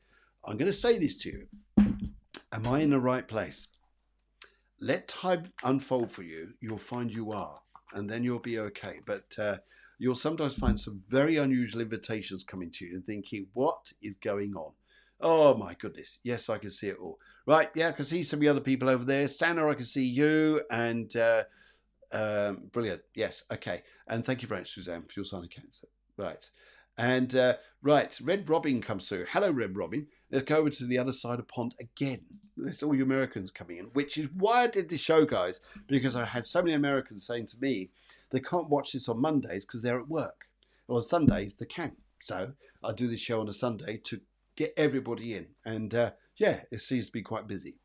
I'm going to say this to you. Am I in the right place? Let time unfold for you. You'll find you are. And then you'll be okay. But you'll sometimes find some very unusual invitations coming to you and thinking, what is going on? Oh my goodness. Yes, I can see it all. Right. Yeah, I can see some of the other people over there. Santa, I can see you. And brilliant. Yes. Okay. And thank you very much, Suzanne, for your sign of Cancer. Right. And right, Red Robin comes through. Hello, Red Robin. Let's go over to the other side of the pond again. There's all you Americans coming in, which is why I did this show, guys, because I had so many Americans saying to me they can't watch this on Mondays because they're at work. Well, on Sundays they can. So I do this show on a Sunday to get everybody in. And yeah, it seems to be quite busy.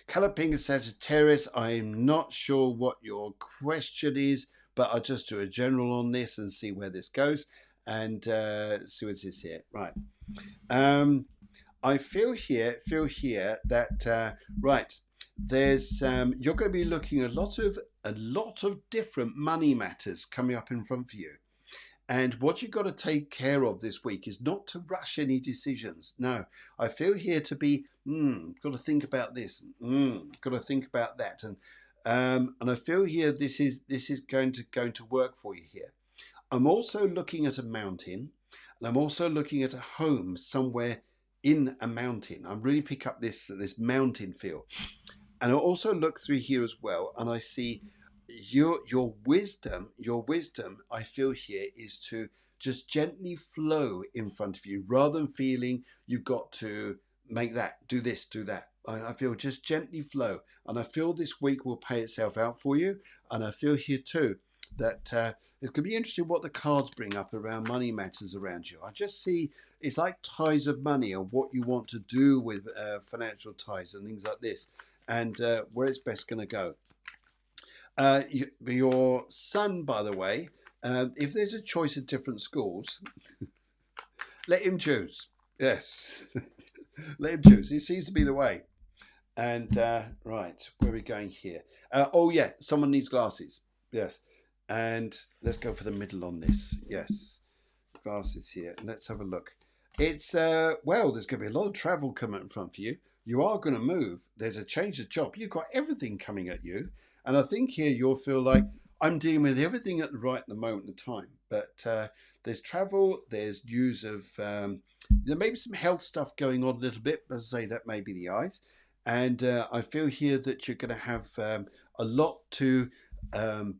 Caloping Sagittarius, I'm not sure what your question is, but I'll just do a general on this and see where this goes and see what it is here. Right. I feel here that right, there's you're going to be looking at a lot of different money matters coming up in front of you. And what you've got to take care of this week is not to rush any decisions. No, I feel here to be, got to think about this, got to think about that. And I feel here this is going to work for you here. I'm also looking at a mountain, and I'm also looking at a home somewhere in a mountain. I really pick up this mountain feel. And I also look through here as well, and I see your wisdom, I feel here is to just gently flow in front of you rather than feeling you've got to make that, do this, do that. I feel just gently flow. And I feel this week will pay itself out for you. And I feel here too that it could be interesting what the cards bring up around money matters around you. I just see it's like ties of money and what you want to do with financial ties and things like this, and where it's best going to go. Your son, by the way, if there's a choice of different schools, let him choose. Yes, let him choose. It seems to be the way. And right, where are we going here? Oh yeah, someone needs glasses. Yes, and let's go for the middle on this. Yes, glasses here. Let's have a look. It's well, there's going to be a lot of travel coming in front of you. You are going to move. There's a change of job. You've got everything coming at you. And I think here you'll feel like I'm dealing with everything at the moment in time. But there's travel, there's news of, there may be some health stuff going on a little bit. As I say, that may be the eyes. And I feel here that you're going to have a lot to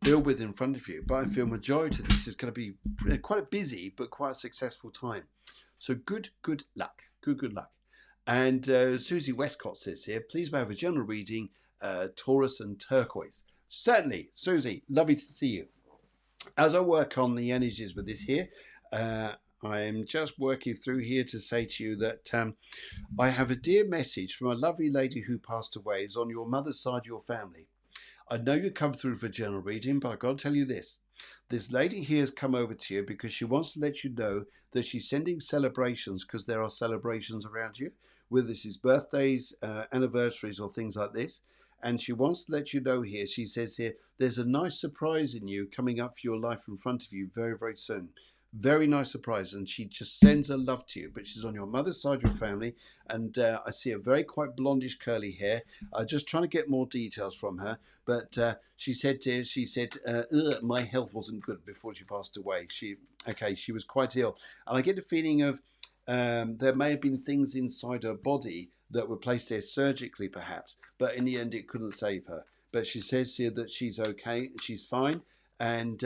build with in front of you. But I feel majority of this is going to be quite a busy, but quite a successful time. So good luck. Good luck. And Susie Westcott says here, please may I have a general reading, Taurus and Turquoise. Certainly, Susie, lovely to see you. As I work on the energies with this here, I'm just working through here to say to you that I have a dear message from a lovely lady who passed away. It's on your mother's side of your family. I know you come through for general reading, but I've got to tell you this. This lady here has come over to you because she wants to let you know that she's sending celebrations, because there are celebrations around you, whether this is birthdays, anniversaries or things like this. And she wants to let you know here, she says here, there's a nice surprise in you coming up for your life in front of you very, very soon. Very nice surprise. And she just sends her love to you. But she's on your mother's side of your family. And I see a very quite blondish curly hair. Just trying to get more details from her. But she said, my health wasn't good before she passed away. She was quite ill. And I get the feeling of there may have been things inside her body that were placed there surgically perhaps, but in the end it couldn't save her. But she says here that she's okay, she's fine, and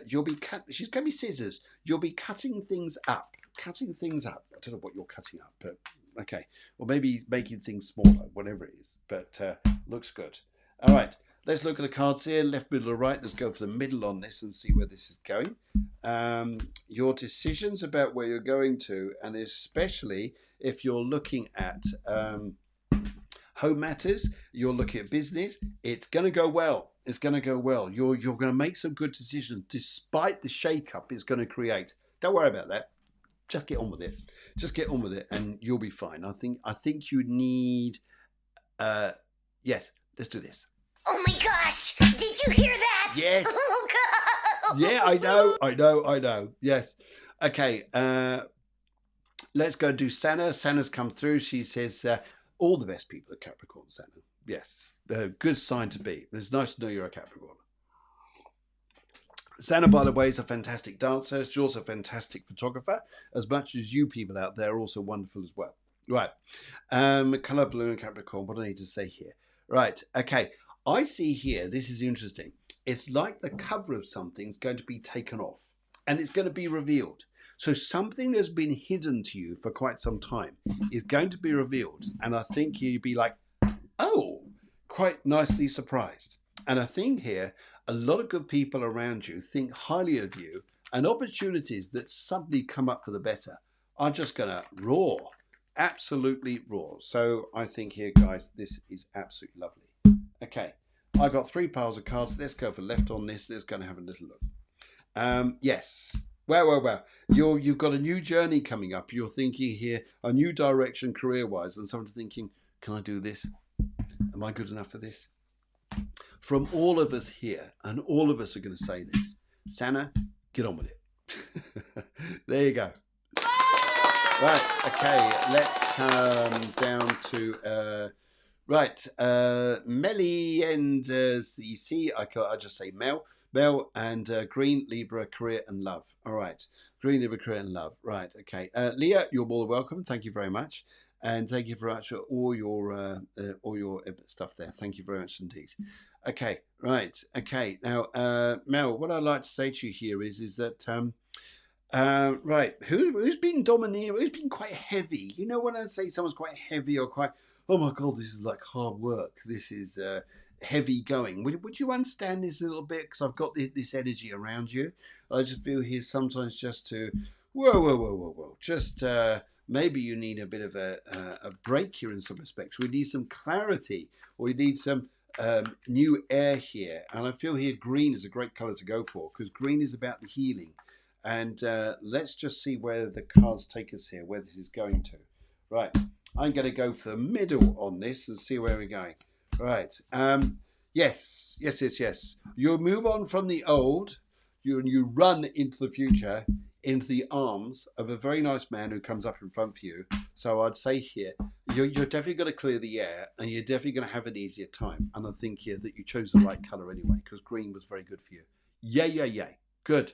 you'll be she's going to be scissors. You'll be cutting things up. I don't know what you're cutting up, but okay. Or maybe making things smaller, whatever it is. But looks good. All right, let's look at the cards here, left, middle, or right. Let's go for the middle on this and see where this is going. Your decisions about where you're going to, and especially if you're looking at home matters, you're looking at business, it's going to go well. It's going to go well. You're going to make some good decisions despite the shake-up it's going to create. Don't worry about that. Just get on with it. Just get on with it and you'll be fine. I think you need, yes, let's do this. Oh my gosh, did you hear that? Yes. Oh God. Yeah, I know. Yes. Okay, let's go and do Sana. Sana's come through. She says, all the best people are Capricorn, Sana. Yes, good sign to be. It's nice to know you're a Capricorn. Sana, by the way, is a fantastic dancer. She's also a fantastic photographer, as much as you people out there are also wonderful as well. Right. Colour blue and Capricorn. What do I need to say here? Right. Okay. I see here, this is interesting. It's like the cover of something's going to be taken off and it's going to be revealed. So something that's been hidden to you for quite some time is going to be revealed. And I think you'd be like, oh, quite nicely surprised. And I think here, a lot of good people around you think highly of you, and opportunities that suddenly come up for the better are just going to roar, absolutely roar. So I think here, guys, this is absolutely lovely. Okay, I got 3 piles of cards. Let's go for left on this. Let's go and have a little look. Yes. Well. You've got a new journey coming up. You're thinking here, a new direction career-wise, and someone's thinking, can I do this? Am I good enough for this? From all of us here, and all of us are going to say this, Sana, get on with it. There you go. Right, okay, let's come down to, Melly and CC, I just say Mel, and Green, Libra, career and love. All right, Green, Libra, career and love. Right, okay. Leah, you're more than welcome. Thank you very much. And thank you very much for all your stuff there. Thank you very much indeed. Okay, right. Okay, now, Mel, what I'd like to say to you here is that right, who's been domineering? Who's been quite heavy? You know, when I say someone's quite heavy or quite, oh my god, this is like hard work. This is heavy going. Would you understand this a little bit? Because I've got this energy around you. I just feel here sometimes just to whoa. Just maybe you need a bit of a break here in some respects. We need some clarity, or we need some new air here. And I feel here green is a great colour to go for, because green is about the healing. And let's just see where the cards take us here, where this is going to. Right, I'm going to go for the middle on this and see where we're going. Right, yes. You move on from the old, you run into the future, into the arms of a very nice man who comes up in front of you. So I'd say here, you're definitely going to clear the air, and you're definitely going to have an easier time. And I think here that you chose the right colour anyway, because green was very good for you. Yay. Good.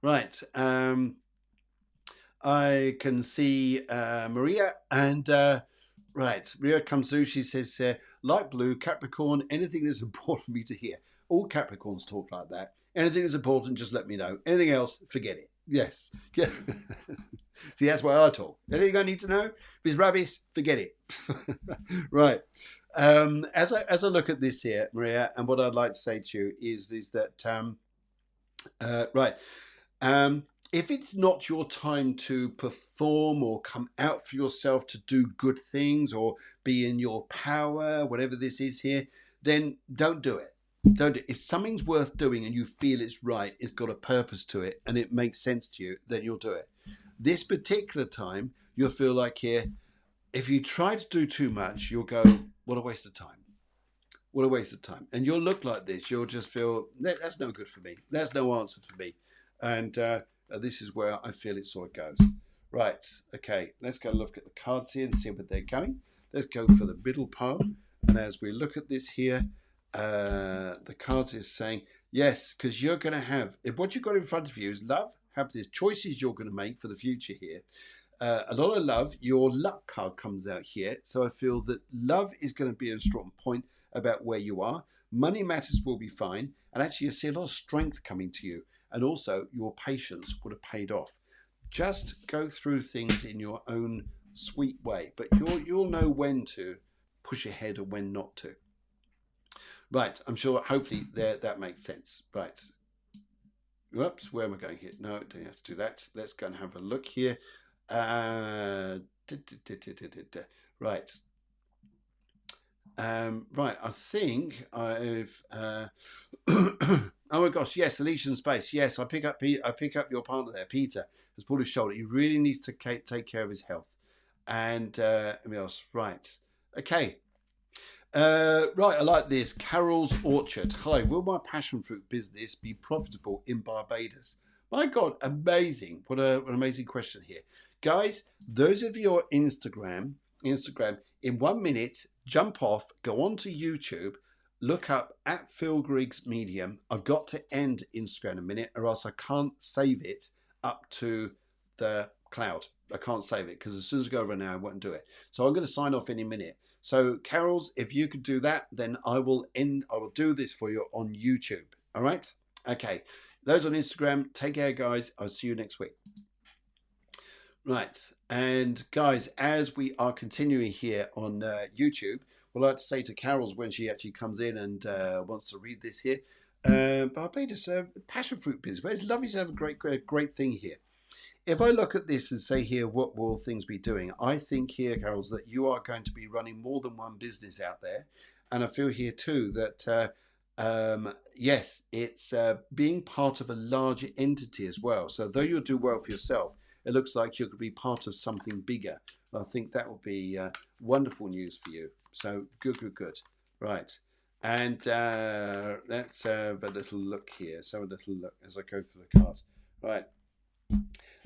Right. I can see Maria, and right, Maria comes through. She says, light blue, Capricorn, anything that's important for me to hear. All Capricorns talk like that. Anything that's important, just let me know. Anything else, forget it. Yes. See, that's why I talk. Anything I need to know? If it's rubbish, forget it. Right. As I look at this here, Maria, and what I'd like to say to you is that right. If it's not your time to perform or come out for yourself to do good things or be in your power, whatever this is here, then don't do it. Don't do it. If something's worth doing and you feel it's right, it's got a purpose to it, and it makes sense to you, then you'll do it. This particular time, you'll feel like here, if you try to do too much, you'll go, what a waste of time. What a waste of time. And you'll look like this. You'll just feel, that's no good for me. That's no answer for me. And this is where I feel it sort of goes. Right. Okay. Let's go look at the cards here and see where they're going. Let's go for the middle pile. And as we look at this here, the cards is saying, yes, because you're going to have, if what you've got in front of you is love, have these choices you're going to make for the future here. A lot of love, your luck card comes out here. So I feel that love is going to be a strong point about where you are. Money matters will be fine. And actually, you see a lot of strength coming to you. And also, your patience would have paid off. Just go through things in your own sweet way. But you'll know when to push ahead and when not to. Right, I'm sure, hopefully, that makes sense. Right. Whoops, where am I going here? No, don't have to do that. Let's go and have a look here. Right. Right, I think I've oh my gosh, yes, Elysian Space. Yes, I pick up your partner there, Peter, has pulled his shoulder. He really needs to take care of his health. And everybody else, right. Okay. Right, I like this. Carol's Orchard. Hi, will my passion fruit business be profitable in Barbados? My God, amazing. What an amazing question here. Guys, those of you on Instagram, in 1 minute, jump off, go onto YouTube, look up at Phil Griggs Medium. I've got to end Instagram in a minute, or else I can't save it up to the cloud. I can't save it because as soon as I go over an hour, I won't do it. So I'm going to sign off in a minute. So Carols, if you could do that, then I will do this for you on YouTube. All right? Okay. Those on Instagram, take care, guys. I'll see you next week. Right. And guys, as we are continuing here on YouTube, we'd like to say to Carols when she actually comes in and wants to read this here. Barbados, passion fruit business. But it's lovely to have a great thing here. If I look at this and say here, what will things be doing? I think here, Carols, that you are going to be running more than one business out there. And I feel here too that, yes, it's being part of a larger entity as well. So though you'll do well for yourself, it looks like you could be part of something bigger. And I think that will be wonderful news for you. So good. Right. And let's have a little look here. So a little look as I go through the cards. Right.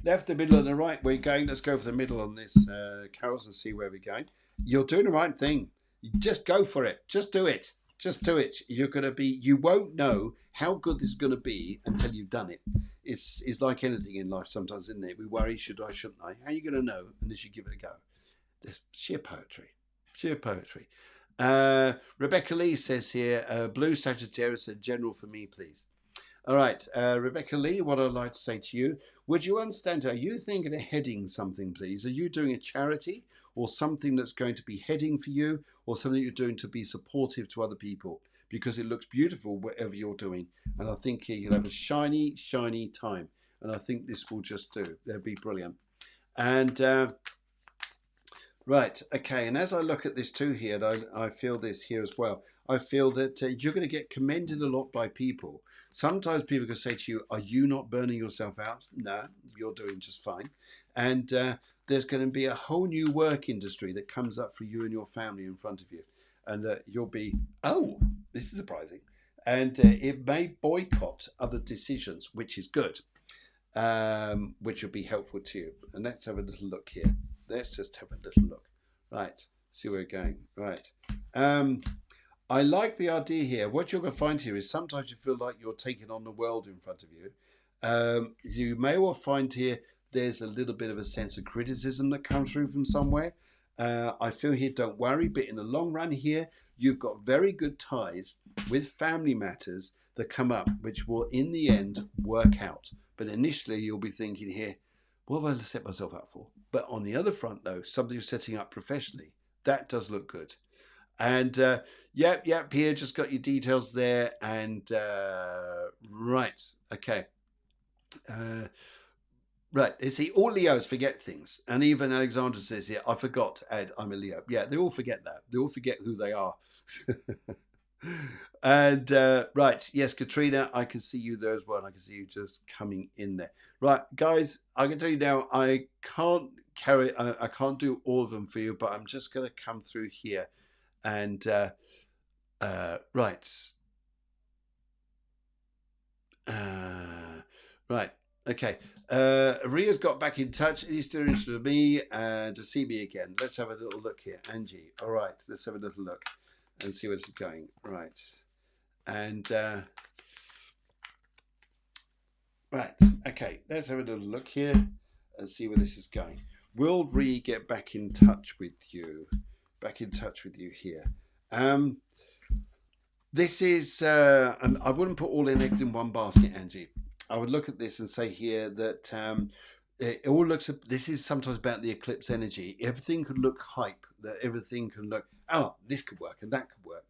Left, the middle, and the right. We're going. Let's go for the middle on this, Carols, and see where we're going. You're doing the right thing. Just go for it. Just do it. Just do it. You're going to be. You won't know how good this is going to be until you've done it. It's like anything in life sometimes, isn't it? We worry, should I, shouldn't I? How are you going to know unless you give it a go? This sheer poetry. Sheer poetry. Rebecca Lee says here, blue Sagittarius, a general for me, please. All right, Rebecca Lee, what I'd like to say to you, would you understand, are you thinking of heading something, please? Are you doing a charity or something that's going to be heading for you, or something you're doing to be supportive to other people? Because it looks beautiful whatever you're doing. And I think here you'll have a shiny time. And I think this will just do. That'll be brilliant. And right, okay. And as I look at this too here, I feel this here as well. I feel that you're going to get commended a lot by people. Sometimes people can say to you, are you not burning yourself out? No, you're doing just fine. And there's going to be a whole new work industry that comes up for you and your family in front of you. And you'll be, oh, this is surprising. And it may boycott other decisions, which is good, which will be helpful to you. And let's have a little look here. Let's just have a little look. Right, see where we're going. Right. I like the idea here. What you're going to find here is sometimes you feel like you're taking on the world in front of you. You may well find here there's a little bit of a sense of criticism that comes through from somewhere. I feel here, don't worry, but in the long run here, you've got very good ties with family matters that come up, which will in the end work out. But initially you'll be thinking here, what have I set myself up for? But on the other front though, something you're setting up professionally, that does look good. And yep, here, just got your details there. And right, okay. Right, you see, all Leos forget things. And even Alexandra says here, I forgot, Ed, I'm a Leo. Yeah, they all forget that. They all forget who they are. And right, yes, Katrina, I can see you there as well. I can see you just coming in there. Right, guys, I can tell you now, I can't do all of them for you, but I'm just going to come through here. And right. Right. Okay. Ria's got back in touch. He's still interested in me to see me again. Let's have a little look here. Angie. All right. Let's have a little look and see where this is going. Right. And right. Okay. Let's have a little look here and see where this is going. Will Ree get back in touch with you? Back in touch with you here. This is, and I wouldn't put all in eggs in one basket, Angie. I would look at this and say here that it all looks, this is sometimes about the eclipse energy. Everything could look hype, that everything can look, oh, this could work and that could work.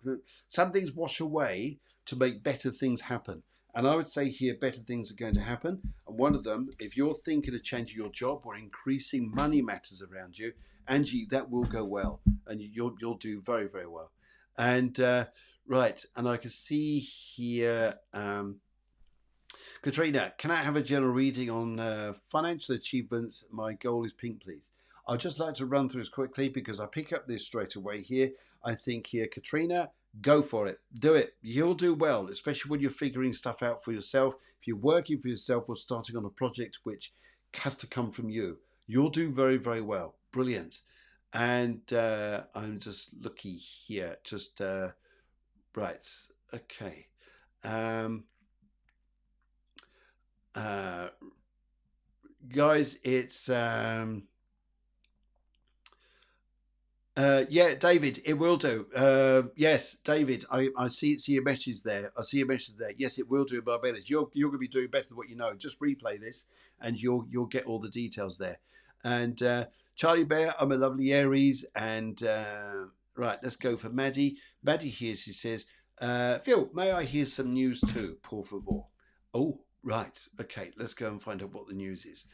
Some things wash away to make better things happen. And I would say here, better things are going to happen. And one of them, if you're thinking of changing your job or increasing money matters around you, Angie, that will go well. And you'll do very, very well. And right, and I can see here, Katrina, can I have a general reading on financial achievements? My goal is pink, please. I'd just like to run through this quickly because I pick up this straight away here. I think here, Katrina, go for it. Do it. You'll do well, especially when you're figuring stuff out for yourself. If you're working for yourself or starting on a project which has to come from you, you'll do very, very well. Brilliant. And I'm just looking here, just Right. Okay. Um, guys, it's yeah, David, it will do. Yes, David, I see your message there. I see your message there. Yes, it will do, Barbados. You're going to be doing better than what you know. Just replay this, and you'll get all the details there. And Charlie Bear, I'm a lovely Aries. And right, let's go for Maddie. Maddie here. She says, Phil, may I hear some news too, por favor? Oh, right. Okay, let's go and find out what the news is.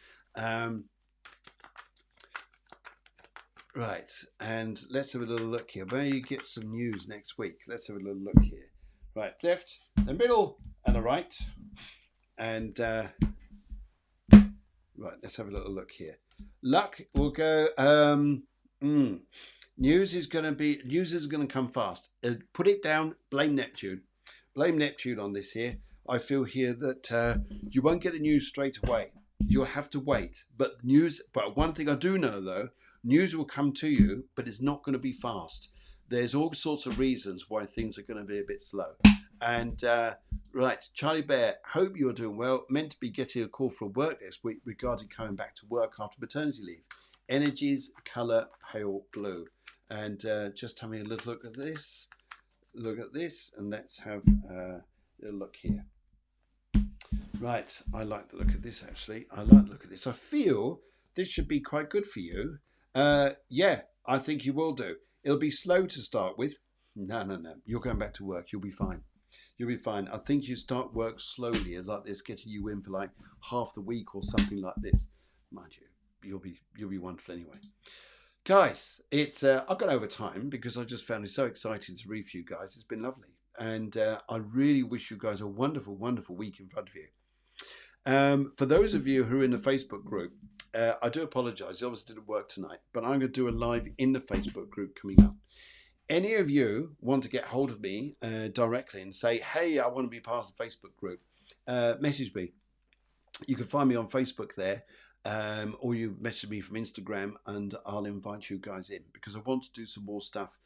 Right, and let's have a little look here. Where you get some news next week? Let's have a little look here. Right, left, the middle, and the right. And right, let's have a little look here. Luck will go. News is going to come fast. Put it down. Blame Neptune. Blame Neptune on this here. I feel here that you won't get the news straight away. You'll have to wait. But one thing I do know though, news will come to you, but it's not going to be fast. There's all sorts of reasons why things are going to be a bit slow. And right, Charlie Bear, hope you're doing well. Meant to be getting a call from work this week regarding coming back to work after maternity leave. Energies, colour, pale blue. And just having a little look at this. Look at this, and let's have a look here. Right, I like the look of this actually. I like the look of this. I feel this should be quite good for you. Yeah, I think you will do. It'll be slow to start with. No. You're going back to work. You'll be fine. You'll be fine. I think you start work slowly, as like this, getting you in for like half the week or something like this. Mind you, you'll be wonderful anyway. Guys, it's I've gone over time because I just found it so exciting to read for you guys. It's been lovely, and I really wish you guys a wonderful, wonderful week in front of you. For those of you who are in the Facebook group, I do apologise. It obviously didn't work tonight, but I'm going to do a live in the Facebook group coming up. Any of you want to get hold of me directly and say, hey, I want to be part of the Facebook group, message me. You can find me on Facebook there, or you message me from Instagram and I'll invite you guys in because I want to do some more stuff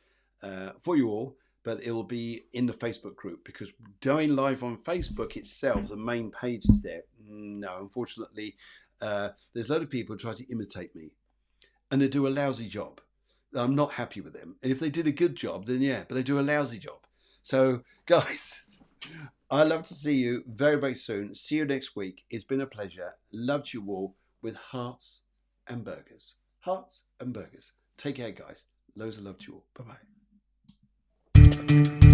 for you all, but it'll be in the Facebook group because going live on Facebook itself, the main page is there. No, unfortunately, there's a lot of people who try to imitate me and they do a lousy job. I'm not happy with them. If they did a good job, then yeah, but they do a lousy job. So, guys, I love to see you very, very soon. See you next week. It's been a pleasure. Loved you all with hearts and burgers. Hearts and burgers. Take care, guys. Loads of love to you all. Bye-bye.